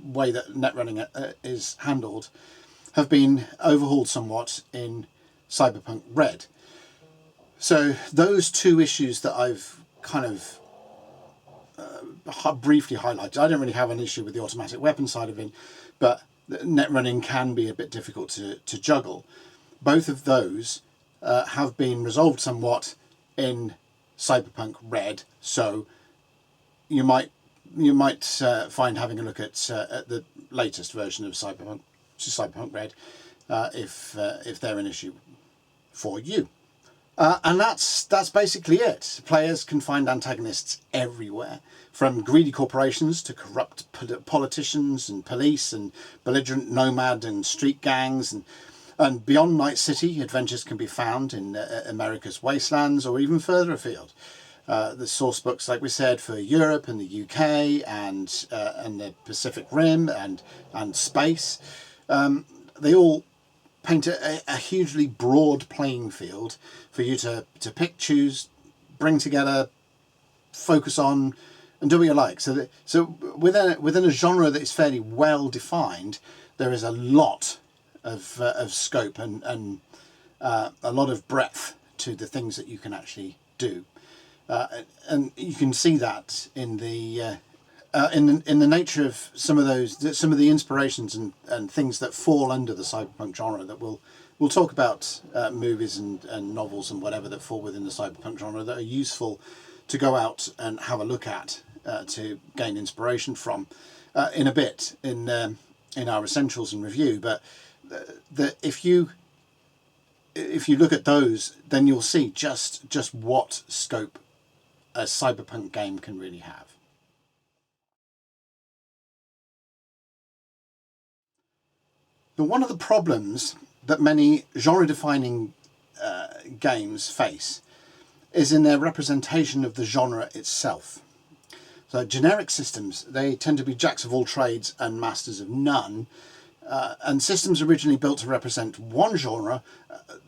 S1: way that net running is handled have been overhauled somewhat in Cyberpunk Red. So those two issues that I've kind of briefly highlighted. I don't really have an issue with the automatic weapon side of it, but net running can be a bit difficult to juggle. Both of those have been resolved somewhat in Cyberpunk Red, so you might find having a look at the latest version of Cyberpunk Red if they're an issue for you. And that's basically it. Players can find antagonists everywhere, from greedy corporations to corrupt politicians and police and belligerent nomad and street gangs, and beyond Night City, adventures can be found in America's wastelands or even further afield. The source books, like we said, for Europe and the UK and the Pacific Rim and space, they all paint a hugely broad playing field for you to pick, choose, bring together, focus on, and do what you like. So within a genre that is fairly well defined, there is a lot of scope and a lot of breadth to the things that you can actually do, and you can see that in the nature of some of the inspirations and things that fall under the cyberpunk genre. That we'll talk about movies and novels and whatever that fall within the cyberpunk genre that are useful to go out and have a look at to gain inspiration from in a bit in our essentials and review. But if you look at those, then you'll see just what scope a cyberpunk game can really have. But one of the problems that many genre-defining games face is in their representation of the genre itself. So generic systems, they tend to be jacks of all trades and masters of none, and systems originally built to represent one genre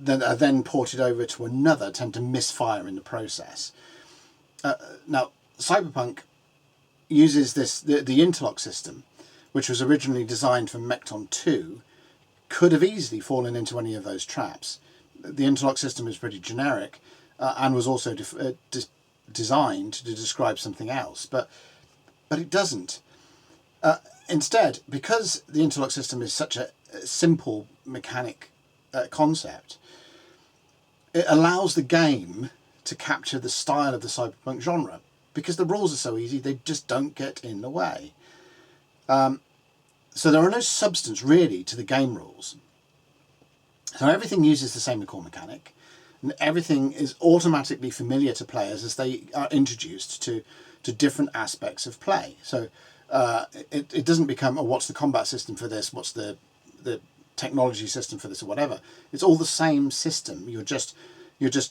S1: that are then ported over to another tend to misfire in the process. Now, Cyberpunk uses the interlock system, which was originally designed for Mechton 2, could have easily fallen into any of those traps. The interlock system is pretty generic and was also designed to describe something else, but it doesn't. Instead, because the interlock system is such a simple mechanic concept, it allows the game to capture the style of the cyberpunk genre. Because the rules are so easy, they just don't get in the way. So there are no substance really to the game rules. So everything uses the same core mechanic, and everything is automatically familiar to players as they are introduced to different aspects of play. So it doesn't become, oh, what's the combat system for this? What's the technology system for this, or whatever? It's all the same system. You're just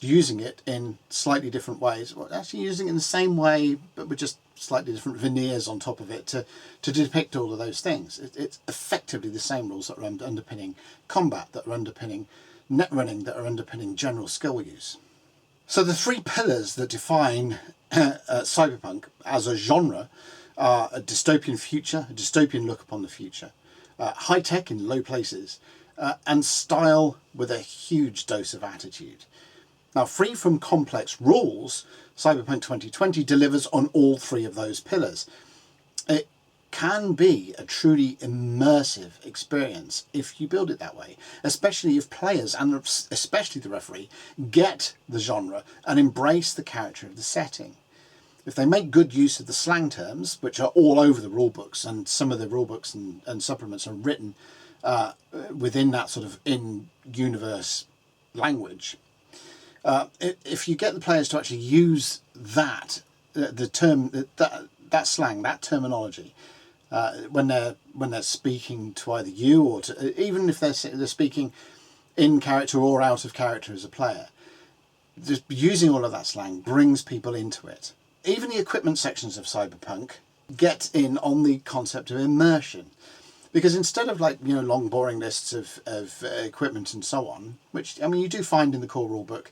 S1: using it in slightly different ways. Well, actually using it in the same way, but with just slightly different veneers on top of it to depict all of those things. It's effectively the same rules that are underpinning combat, that are underpinning net running, that are underpinning general skill use. So the three pillars that define cyberpunk as a genre are a dystopian future, a dystopian look upon the future, high-tech in low places, and style with a huge dose of attitude. Now, free from complex rules, Cyberpunk 2020 delivers on all three of those pillars. It can be a truly immersive experience if you build it that way, especially if players, and especially the referee, get the genre and embrace the character of the setting. If they make good use of the slang terms, which are all over the rulebooks, and some of the rulebooks and supplements are written within that sort of in-universe language, if you get the players to actually use that, the term, that slang, that terminology, when they're speaking to either you or to, even if they're speaking in character or out of character as a player, just using all of that slang brings people into it. Even the equipment sections of Cyberpunk get in on the concept of immersion, because instead of long boring lists of equipment and so on, which I mean you do find in the core rulebook,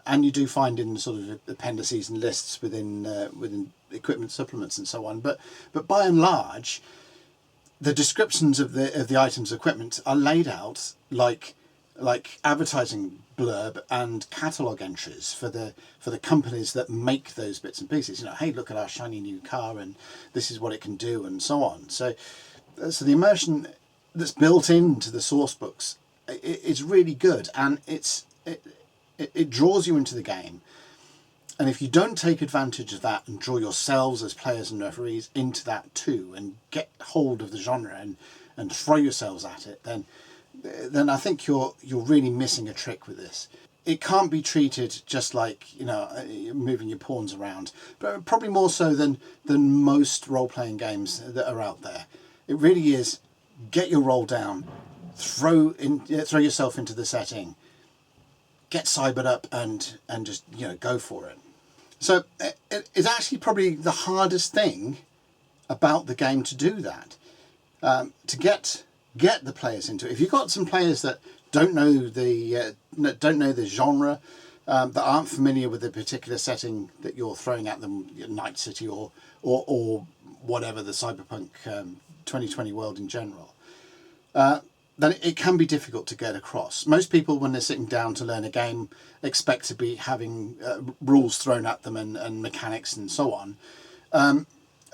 S1: and you do find in sort of appendices and lists within equipment supplements and so on, but by and large, the descriptions of the items equipment are laid out like advertising blurb and catalogue entries for the companies that make those bits and pieces. Hey, look at our shiny new car, and this is what it can do, and so on. So the immersion that's built into the source books is really good, and it draws you into the game. And if you don't take advantage of that and draw yourselves as players and referees into that too, and get hold of the genre and throw yourselves at it, then I think you're really missing a trick with this. It can't be treated just like moving your pawns around, but probably more so than most role-playing games that are out there. It really is get your roll down, throw yourself into the setting, get cybered up, and just go for it. So it's actually probably the hardest thing about the game to do that, to get the players into it. If you've got some players that don't know the genre, that aren't familiar with the particular setting that you're throwing at them, Night City or whatever, the Cyberpunk 2020 world in general, then it can be difficult to get across. Most people, when they're sitting down to learn a game, expect to be having rules thrown at them and mechanics and so on.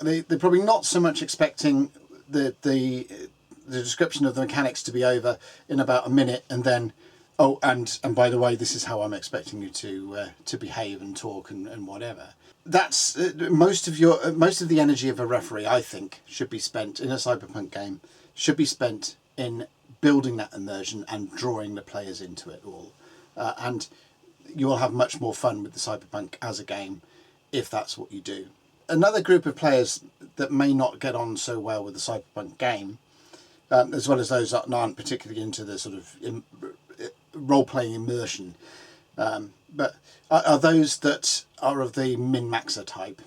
S1: They're probably not so much expecting the description of the mechanics to be over in about a minute, and then and by the way, this is how I'm expecting you to behave and talk and whatever. That's most of the energy of a referee, I think, should be spent in a Cyberpunk game, should be spent in building that immersion and drawing the players into it all, and you will have much more fun with the Cyberpunk as a game if that's what you do. Another group of players that may not get on so well with the Cyberpunk game, as well as those that aren't particularly into the sort of role-playing immersion, but are those that are of the min-maxer type.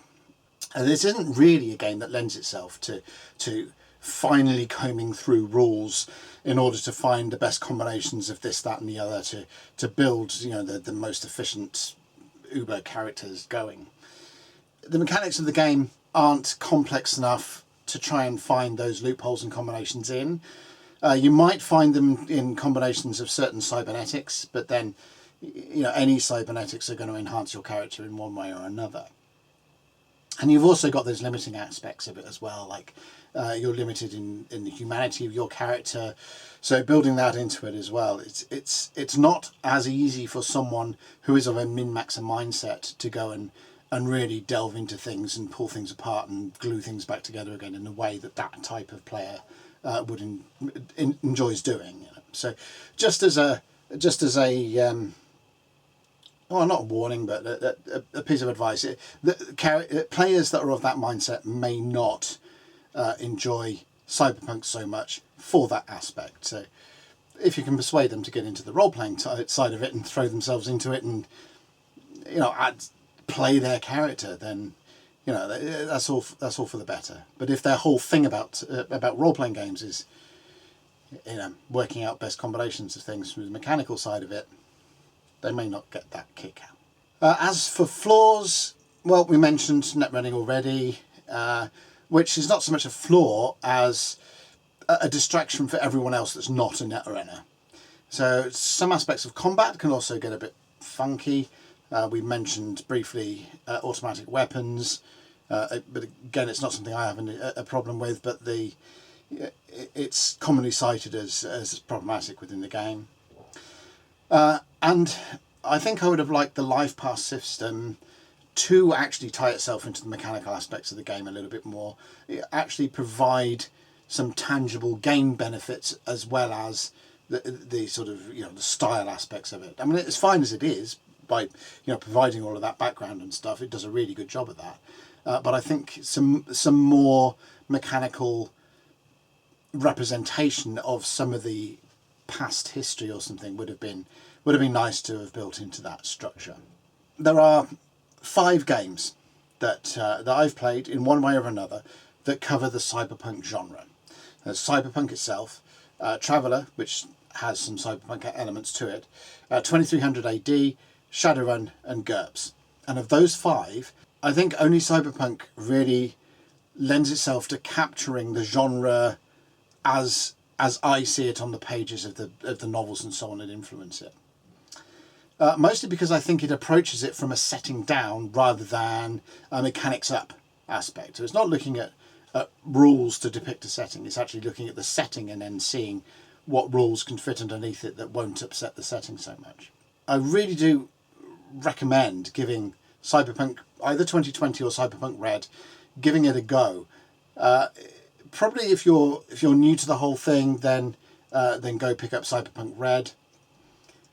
S1: And this isn't really a game that lends itself to finally combing through rules in order to find the best combinations of this, that and the other to build the most efficient Uber characters going. The mechanics of the game aren't complex enough to try and find those loopholes and combinations in. You might find them in combinations of certain cybernetics, but then any cybernetics are going to enhance your character in one way or another. And you've also got those limiting aspects of it as well, like you're limited in the humanity of your character, so building that into it as well. It's not as easy for someone who is of a min-maxer mindset to go and really delve into things and pull things apart and glue things back together again in the way that type of player enjoys doing. So just as a well, not a warning, but a piece of advice. Players that are of that mindset may not enjoy Cyberpunk so much for that aspect. So if you can persuade them to get into the role-playing side of it and throw themselves into it and play their character, then that's all for the better. But if their whole thing about role-playing games is working out best combinations of things from the mechanical side of it, they may not get that kick out. As for flaws, well, we mentioned net running already, which is not so much a flaw as a distraction for everyone else that's not a net runner. So some aspects of combat can also get a bit funky. We mentioned briefly automatic weapons, but again, it's not something I have a problem with, but it's commonly cited as problematic within the game. And I think I would have liked the life pass system to actually tie itself into the mechanical aspects of the game a little bit more. Actually provide some tangible game benefits as well as the sort of the style aspects of it. I mean, it's fine as it is by providing all of that background and stuff. It does a really good job of that. but I think some more mechanical representation of some of the past history or something would have been nice to have built into that structure. There are 5 games that I've played in one way or another that cover the cyberpunk genre. There's Cyberpunk itself, Traveller, which has some cyberpunk elements to it, 2300 AD, Shadowrun, and GURPS. And of those 5, I think only Cyberpunk really lends itself to capturing the genre as I see it on the pages of the novels and so on that influence it. Mostly because I think it approaches it from a setting down rather than a mechanics up aspect. So it's not looking at rules to depict a setting, it's actually looking at the setting and then seeing what rules can fit underneath it that won't upset the setting so much. I really do recommend giving Cyberpunk, either 2020 or Cyberpunk Red, giving it a go. Probably if you're new to the whole thing, then go pick up Cyberpunk Red.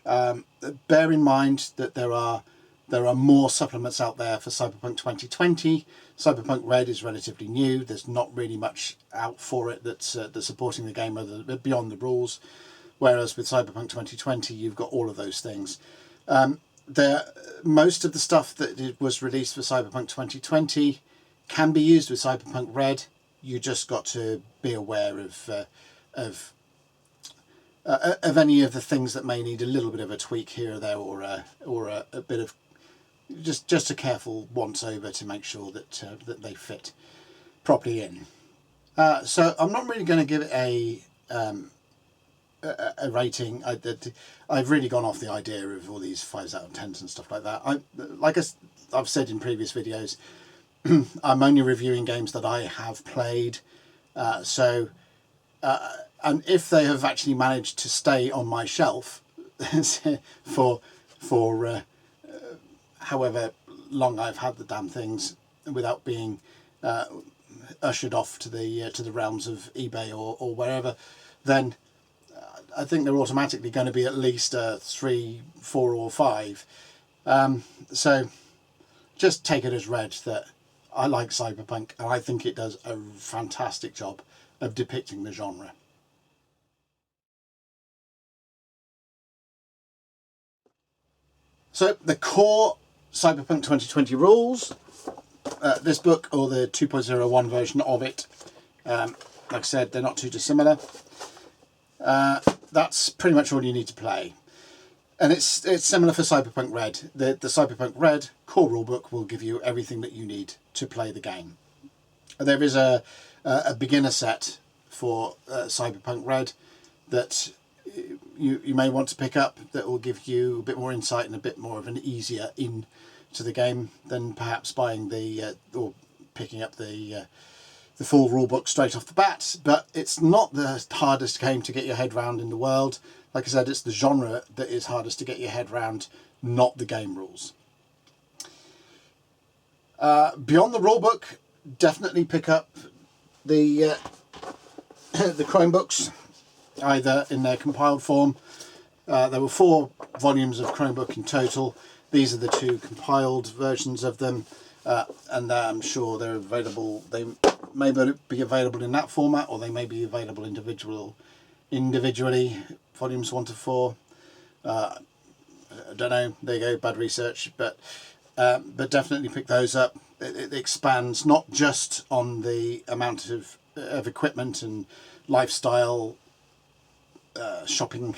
S1: Bear in mind that there are more supplements out there for Cyberpunk 2020. Cyberpunk Red is relatively new. There's not really much out for it that's supporting the game beyond the rules. Whereas with Cyberpunk 2020, you've got all of those things. Most of the stuff that was released for Cyberpunk 2020 can be used with Cyberpunk Red. You just got to be aware of any of the things that may need a little bit of a tweak here or there, or a bit of just a careful once over to make sure that they fit properly in. So I'm not really going to give it a rating. I've really gone off the idea of all these 5s out of 10s and stuff like that. I've said in previous videos, I'm only reviewing games that I have played. And if they have actually managed to stay on my shelf for however long I've had the damn things without being ushered off to the realms of eBay or wherever, then I think they're automatically going to be at least a 3, 4 or 5. So just take it as read that I like Cyberpunk and I think it does a fantastic job of depicting the genre. So the core Cyberpunk 2020 rules, this book or the 2.01 version of it, like I said, they're not too dissimilar. That's pretty much all you need to play. And it's similar for Cyberpunk Red. The Cyberpunk Red core rulebook will give you everything that you need to play the game. There is a beginner set for Cyberpunk Red that you may want to pick up that will give you a bit more insight and a bit more of an easier in to the game than perhaps buying or picking up the full rulebook straight off the bat. But it's not the hardest game to get your head round in the world. Like I said, it's the genre that is hardest to get your head round, not the game rules. Beyond the rulebook, definitely pick up the Chromebooks, either in their compiled form. There were 4 volumes of Chromebook in total. These are the 2 compiled versions of them, and I'm sure they're available. They may be available in that format, or they may be available individually, volumes 1 to 4. I don't know. There you go. Bad research, but definitely pick those up. It expands not just on the amount of equipment and lifestyle shopping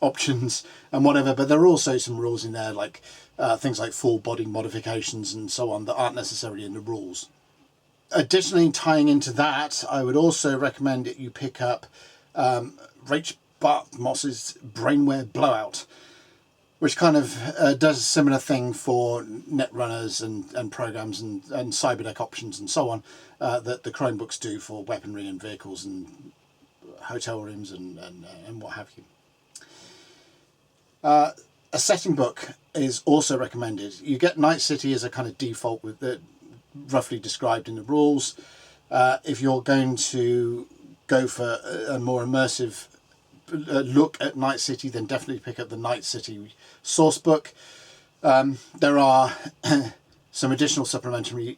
S1: options and whatever, but there are also some rules in there, like things like full body modifications and so on, that aren't necessarily in the rules. Additionally, tying into that, I would also recommend that you pick up Rach Bartmoss's Brainware Blowout, which kind of does a similar thing for netrunners and programs and cyberdeck options and so on that the Chromebooks do for weaponry and vehicles and hotel rooms and what have you. A setting book is also recommended. You get Night City as a kind of default with the roughly described in the rules. If you're going to go for a more immersive look at Night City, then definitely pick up the Night City source book. There are some additional supplementary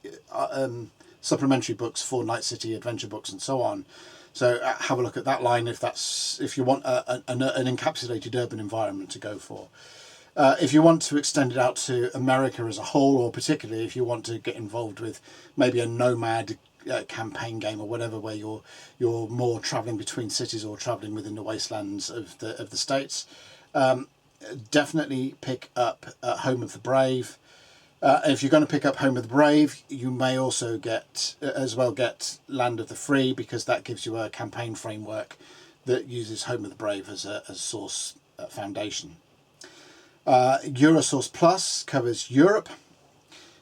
S1: books for Night City adventure books and so on. So have a look at that line if you want an encapsulated urban environment to go for. If you want to extend it out to America as a whole, or particularly if you want to get involved with maybe a nomad campaign game or whatever, where you're more traveling between cities or traveling within the wastelands of the states, definitely pick up Home of the Brave. If you're going to pick up Home of the Brave, you may also get Land of the Free, because that gives you a campaign framework that uses Home of the Brave as a source foundation. Eurosource Plus covers Europe,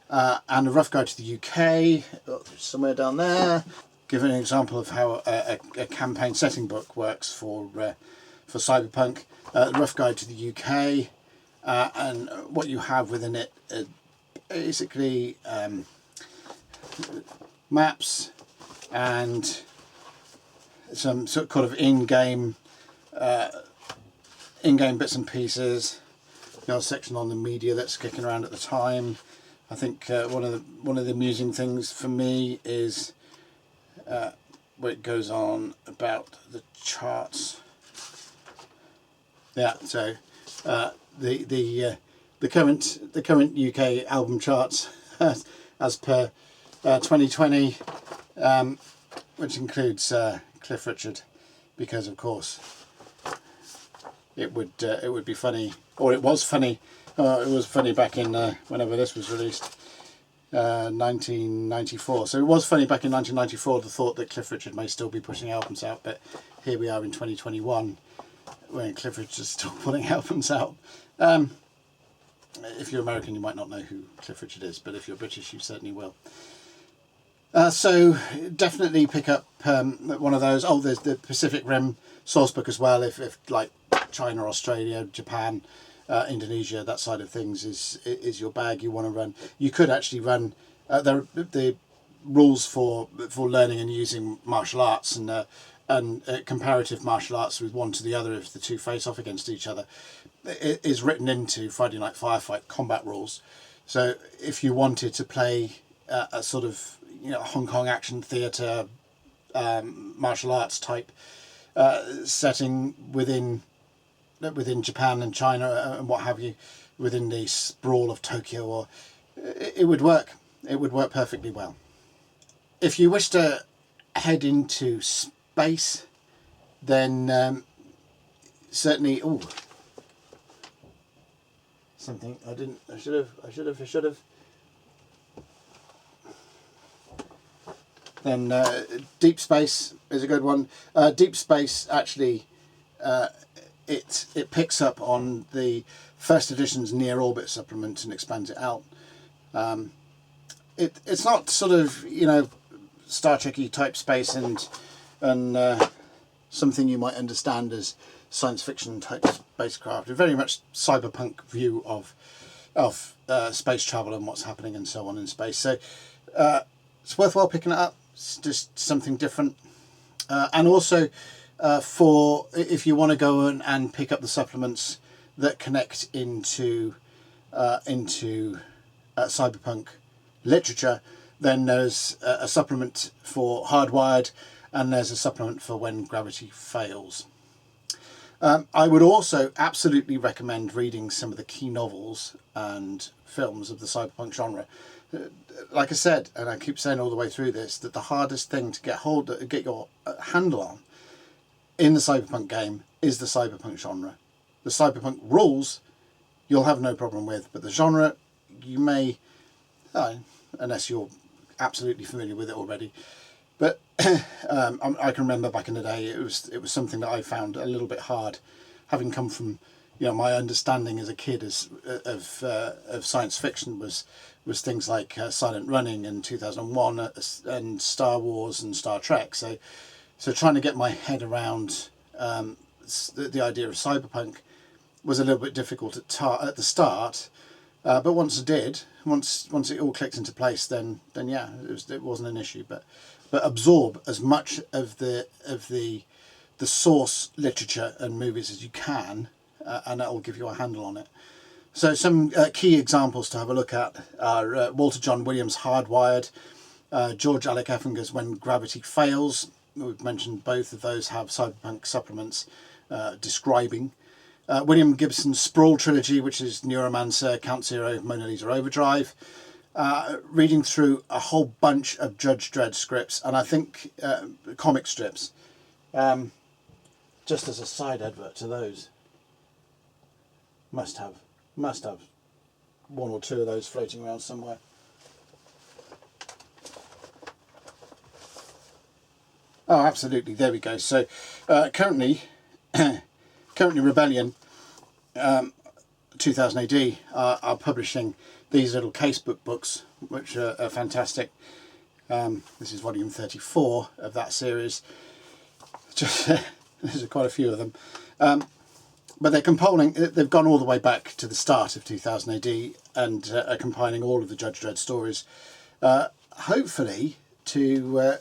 S1: and a rough guide to the UK, somewhere down there. Give an example of how a campaign setting book works for Cyberpunk. Rough guide to the UK, and what you have within it. Basically maps and some sort of in-game bits and pieces. A section on the media that's kicking around at the time. I think one of the amusing things for me is where it goes on about the charts. Yeah, so the current UK album charts as per 2020, which includes Cliff Richard, because of course it would be funny, or it was funny. It was funny back in whenever this was released, 1994. So it was funny back in 1994, the thought that Cliff Richard may still be putting albums out, but here we are in 2021 when Cliff Richard's still putting albums out. If you're American, you might not know who Cliff Richard is, but if you're British, you certainly will. So definitely pick up one of those. Oh, there's the Pacific Rim sourcebook as well. If like China, Australia, Japan, Indonesia, that side of things is your bag you want to run. You could actually run the rules for learning and using martial arts and comparative martial arts with one to the other if the two face off against each other. It is written into Friday Night Firefight combat rules. So if you wanted to play a sort of Hong Kong action theatre martial arts type setting within Japan and China and what have you, within the sprawl of Tokyo, or it would work. It would work perfectly well. If you wish to head into space, then certainly. Oh, something I didn't. I should have. Then Deep Space is a good one. Deep Space actually. It picks up on the first edition's Near Orbit supplement and expands it out. It's not sort of Star Trek-y type space and something you might understand as science fiction type spacecraft. A very much cyberpunk view of space travel and what's happening and so on in space. So it's worthwhile picking it up. It's just something different, and also. For if you want to go and pick up the supplements that connect into cyberpunk literature, then there's a supplement for Hardwired, and there's a supplement for When Gravity Fails. I would also absolutely recommend reading some of the key novels and films of the cyberpunk genre. Like I said, and I keep saying all the way through this, that the hardest thing to get your handle on in the cyberpunk game is the cyberpunk genre. The cyberpunk rules you'll have no problem with, but the genre you may, unless you're absolutely familiar with it already. But I can remember back in the day it was something that I found a little bit hard, having come from my understanding as a kid of science fiction was things like Silent Running and 2001 and Star Wars and Star Trek. So trying to get my head around the idea of cyberpunk was a little bit difficult at the start, but once it all clicked into place, then yeah, it wasn't an issue. But absorb as much of the source literature and movies as you can, and that will give you a handle on it. So some key examples to have a look at are Walter John Williams' Hardwired, George Alec Effinger's When Gravity Fails. We've mentioned both of those have cyberpunk supplements describing. William Gibson's Sprawl trilogy, which is Neuromancer, Count Zero, Mona Lisa Overdrive. Reading through a whole bunch of Judge Dredd scripts, and I think comic strips. Just as a side advert to those. Must have one or two of those floating around somewhere. Oh, absolutely. There we go. So currently Rebellion 2000 AD are publishing these little casebook books, which are fantastic. This is volume 34 of that series. Just there's quite a few of them. But they're compiling, they've gone all the way back to the start of 2000 AD and are compiling all of the Judge Dredd stories. Hopefully to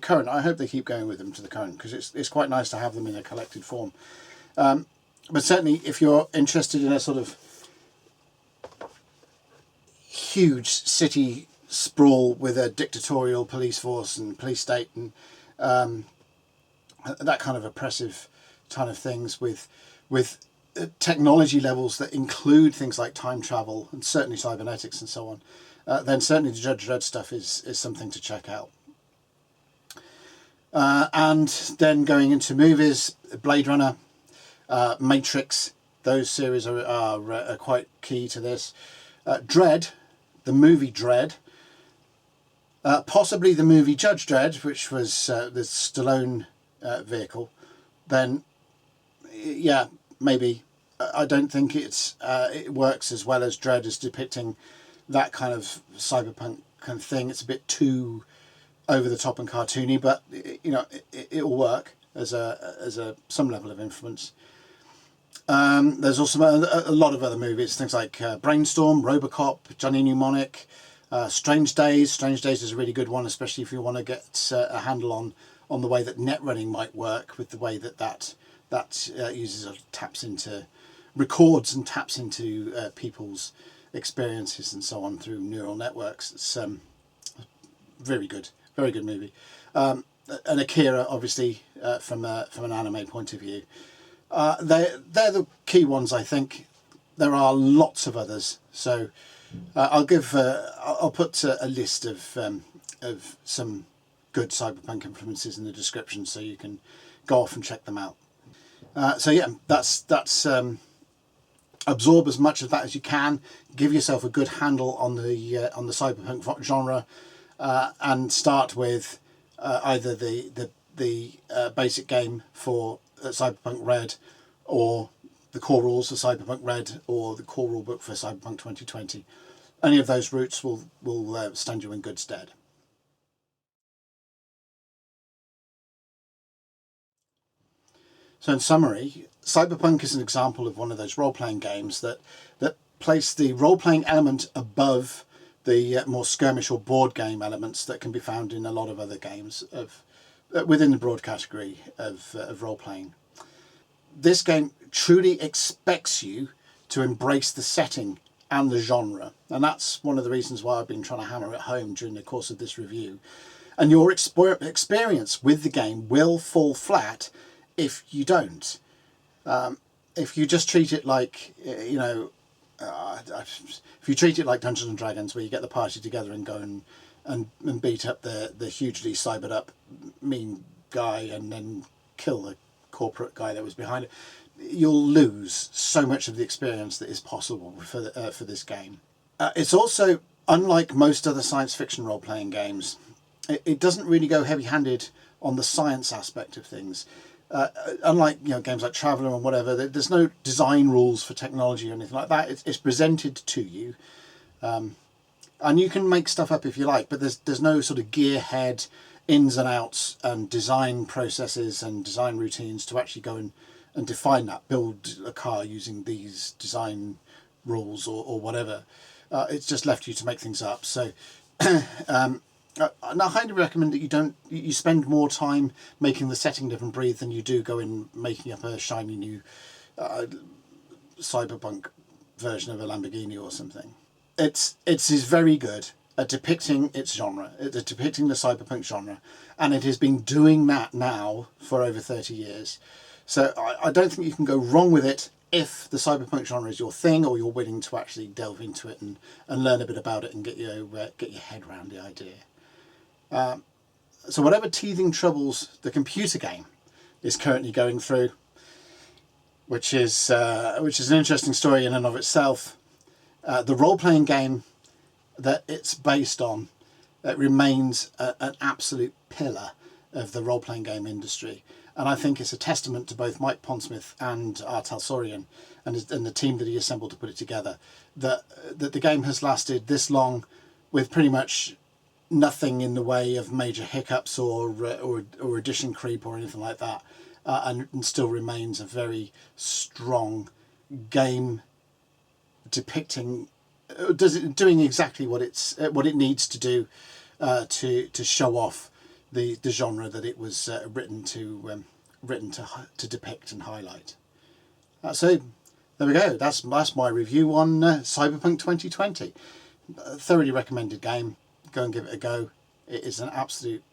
S1: current. I hope they keep going with them to the current, because it's quite nice to have them in a collected form. But certainly if you're interested in a sort of huge city sprawl with a dictatorial police force and police state and that kind of oppressive kind of things with technology levels that include things like time travel and certainly cybernetics and so on, then certainly the Judge Dredd stuff is something to check out. And then going into movies, Blade Runner, Matrix, those series are quite key to this. Dredd, the movie Dredd, possibly the movie Judge Dredd, which was the Stallone vehicle, then yeah, maybe. I don't think it works as well as Dredd as depicting that kind of cyberpunk kind of thing. It's a bit too over the top and cartoony, but you know it'll work as some level of influence. There's also a lot of other movies, things like Brainstorm, Robocop, Johnny Mnemonic, Strange Days. Strange Days is a really good one, especially if you want to get a handle on the way that net running might work, with the way that uses taps into, records and taps into people's experiences and so on through neural networks. It's very good movie. And Akira, obviously, from an anime point of view. They're the key ones, I think. There are lots of others, so I'll put a list of some good cyberpunk influences in the description, so you can go off and check them out. So yeah, that's absorb as much of that as you can. Give yourself a good handle on the cyberpunk genre, and start with either the basic game for Cyberpunk Red, or the core rules for Cyberpunk Red, or the core rule book for Cyberpunk 2020. Any of those routes will stand you in good stead. So in summary, Cyberpunk is an example of one of those role-playing games that place the role-playing element above the more skirmish or board game elements that can be found in a lot of other games within the broad category of role-playing. This game truly expects you to embrace the setting and the genre, and that's one of the reasons why I've been trying to hammer it home during the course of this review. And your experience with the game will fall flat if you don't. If you just treat it like, if you treat it like Dungeons and Dragons, where you get the party together and go and beat up the hugely cybered up mean guy and then kill the corporate guy that was behind it, you'll lose so much of the experience that is possible for this game. It's also, unlike most other science fiction role-playing games, it doesn't really go heavy-handed on the science aspect of things. Unlike games like Traveller and whatever, there's no design rules for technology or anything like that. It's presented to you, and you can make stuff up if you like, but there's no sort of gearhead ins and outs and design processes and design routines to actually go and define that. Build a car using these design rules or whatever. It's just left you to make things up. So. And I highly recommend that you spend more time making the setting live and breathe than you do go in making up a shiny new cyberpunk version of a Lamborghini or something. It is very good at depicting its genre, at depicting the cyberpunk genre, and it has been doing that now for over 30 years. So I don't think you can go wrong with it if the cyberpunk genre is your thing, or you're willing to actually delve into it and learn a bit about it and get your head around the idea. So whatever teething troubles the computer game is currently going through, which is an interesting story in and of itself, the role-playing game that it's based on, it remains an absolute pillar of the role-playing game industry. And I think it's a testament to both Mike Pondsmith and Art Talsorian and the team that he assembled to put it together, that the game has lasted this long with pretty much nothing in the way of major hiccups or edition creep or anything like that, and still remains a very strong game depicting, doing exactly what it needs to do to show off the genre that it was written to depict and highlight. So there we go. That's my review on Cyberpunk 2020. Thoroughly recommended game. Go and give it a go. It is an absolute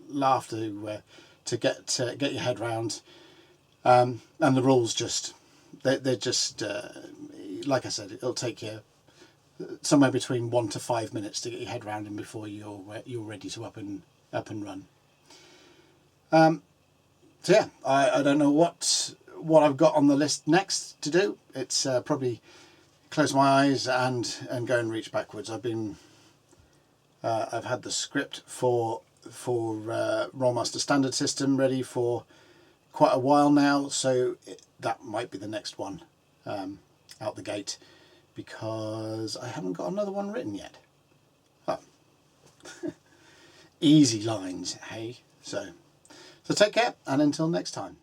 S1: laugh to get your head round, and the rules they're just like I said, it'll take you somewhere between 1 to 5 minutes to get your head round, and before you're ready to up and run. So yeah, I don't know what I've got on the list next to do. It's probably close my eyes and go and reach backwards. I've had the script for Rollmaster Standard System ready for quite a while now, so that might be the next one out the gate, because I haven't got another one written yet. Oh. Easy lines, hey? So take care, and until next time.